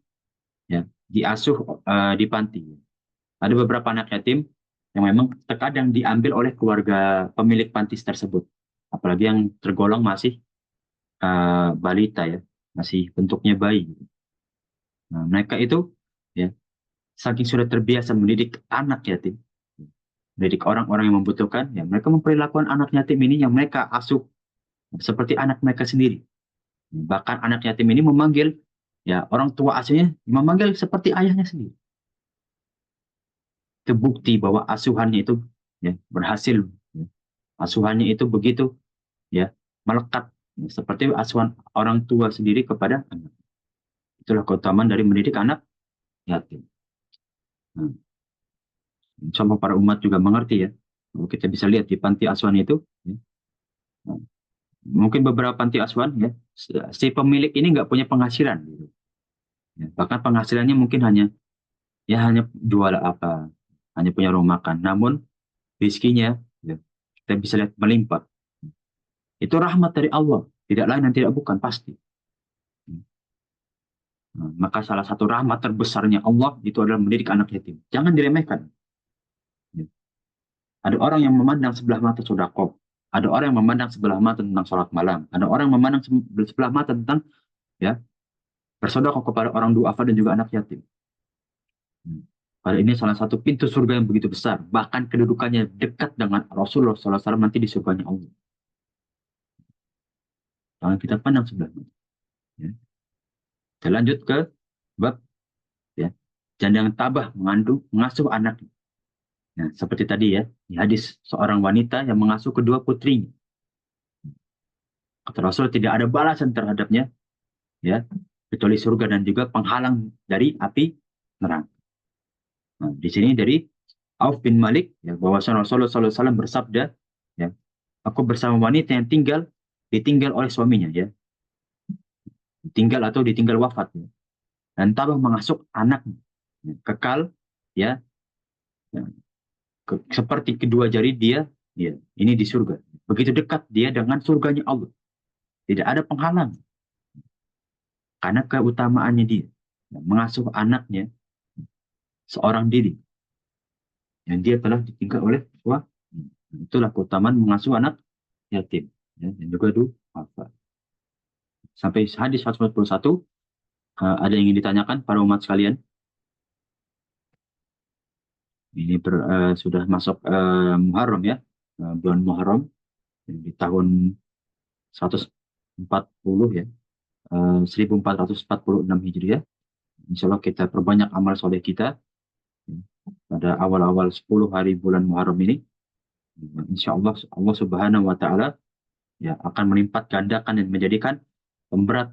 S1: ya diasuh di panti. Ada beberapa anak yatim yang memang terkadang diambil oleh keluarga pemilik panti tersebut, apalagi yang tergolong masih balita ya, masih bentuknya bayi. Nah, mereka itu ya saking sudah terbiasa mendidik anak yatim, mendidik orang-orang yang membutuhkan, ya mereka memperlakukan anak yatim ini yang mereka asuh seperti anak mereka sendiri. Bahkan anak yatim ini memanggil ya orang tua asuhnya memanggil seperti ayahnya sendiri. Itu bukti bahwa asuhannya itu ya, berhasil. Ya. Asuhannya itu begitu ya melekat ya, seperti asuhan orang tua sendiri kepada anak. Itulah keutamaan dari mendidik anak yatim. Nah, sama para umat juga mengerti ya. Kalau kita bisa lihat di panti asuhan itu, ya. Nah, mungkin beberapa panti asuhan ya, si pemilik ini nggak punya penghasilan. Gitu. Ya, bahkan penghasilannya mungkin hanya jual apa, hanya punya rumah makan. Namun rezekinya ya, kita bisa lihat melimpah. Itu rahmat dari Allah, tidak lain dan tidak bukan pasti. Nah, maka salah satu rahmat terbesarnya Allah itu adalah mendidik anak yatim. Jangan diremehkan. Ya. Ada orang yang memandang sebelah mata sedekah. Ada orang yang memandang sebelah mata tentang sholat malam. Ada orang yang memandang sebelah mata tentang ya bersedekah kepada orang duafa dan juga anak yatim. Padahal ini salah satu pintu surga yang begitu besar. Bahkan kedudukannya dekat dengan Rasulullah SAW nanti di surganya Allah. Jangan kita pandang sebelah mata. Ya. Kita lanjut ke bab ya. Jangan tabah mengasuh anak. Nah, seperti tadi ya, di hadis seorang wanita yang mengasuh kedua putrinya. Kata Rasul tidak ada balasan terhadapnya, ya, kecuali surga dan juga penghalang dari api neraka. Nah, di sini dari Auf bin Malik, ya, bahwa Rasulullah SAW bersabda, ya, aku bersama wanita yang ditinggal oleh suaminya, ya, ditinggal atau ditinggal wafat, ya, dan tabah mengasuh anaknya, ya, kekal, ya, ya, seperti kedua jari dia, ya, ini di surga. Begitu dekat dia dengan surganya Allah. Tidak ada penghalang karena keutamaannya dia, ya, mengasuh anaknya seorang diri yang dia telah ditinggal oleh suami. Itulah keutamaan mengasuh anak yatim, ya, dan juga duafa. Sampai hadis 141, ada yang ingin ditanyakan para umat sekalian? Ini sudah masuk Muharram, ya, bulan Muharram di tahun 140, ya, 1446 Hijriah. Insya Allah kita perbanyak amal soleh kita, ya, pada awal-awal 10 hari bulan Muharram ini. Insya Allah Allah Subhanahu Wa Taala, ya, akan melipat gandakan dan menjadikan pemberat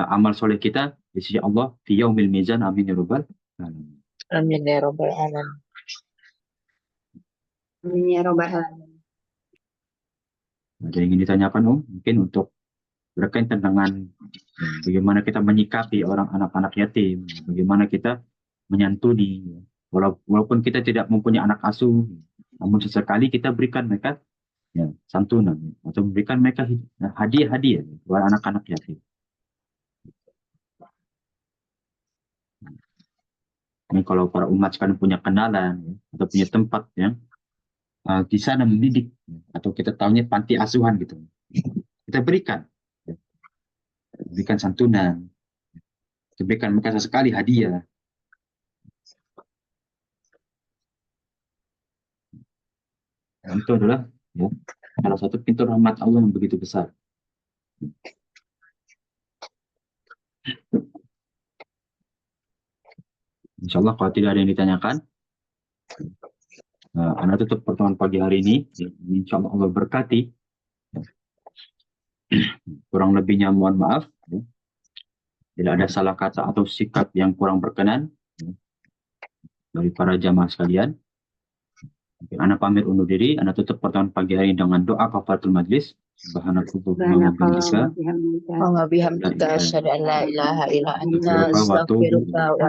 S1: amal soleh kita di sisi Allah fi yaumil mizan. Amin ya rabbal alamin.
S2: Amin ya Rabbal Alamin.
S3: Amin ya robbal alamin.
S1: Ada yang ingin ditanyakan, Om? Mungkin untuk berkaitan dengan, ya, bagaimana kita menyikapi orang anak-anak yatim, bagaimana kita menyantuni, ya. Walaupun kita tidak mempunyai anak asuh, namun sesekali kita berikan mereka, ya, santunan, ya, atau memberikan mereka hadiah-hadiah, ya, kepada anak-anak yatim. Ini kalau para umat sekarang punya kenalan, ya, atau punya tempat yang di sana mendidik, ya, atau kita tahunya panti asuhan gitu, kita berikan, ya, berikan santunan, kita berikan mereka sesekali hadiah. Dan itu adalah, ya, salah satu pintu rahmat Allah yang begitu besar. Insya Allah kalau tidak ada yang ditanyakan, Anda tutup pertemuan pagi hari ini. Insya Allah Allah berkati. Kurang lebihnya mohon maaf, ya. Tidak ada salah kata atau sikap yang kurang berkenan, ya, dari para jamaah sekalian. Anda pamit undur diri. Anda tutup pertemuan pagi hari ini dengan doa kafaratul majlis. Subhanakallahumma wa bihamdika
S2: Wa bihamdika asyhadu an la ilaha illa anta
S1: astaghfiruka wa atubu
S2: astaghfiruka wa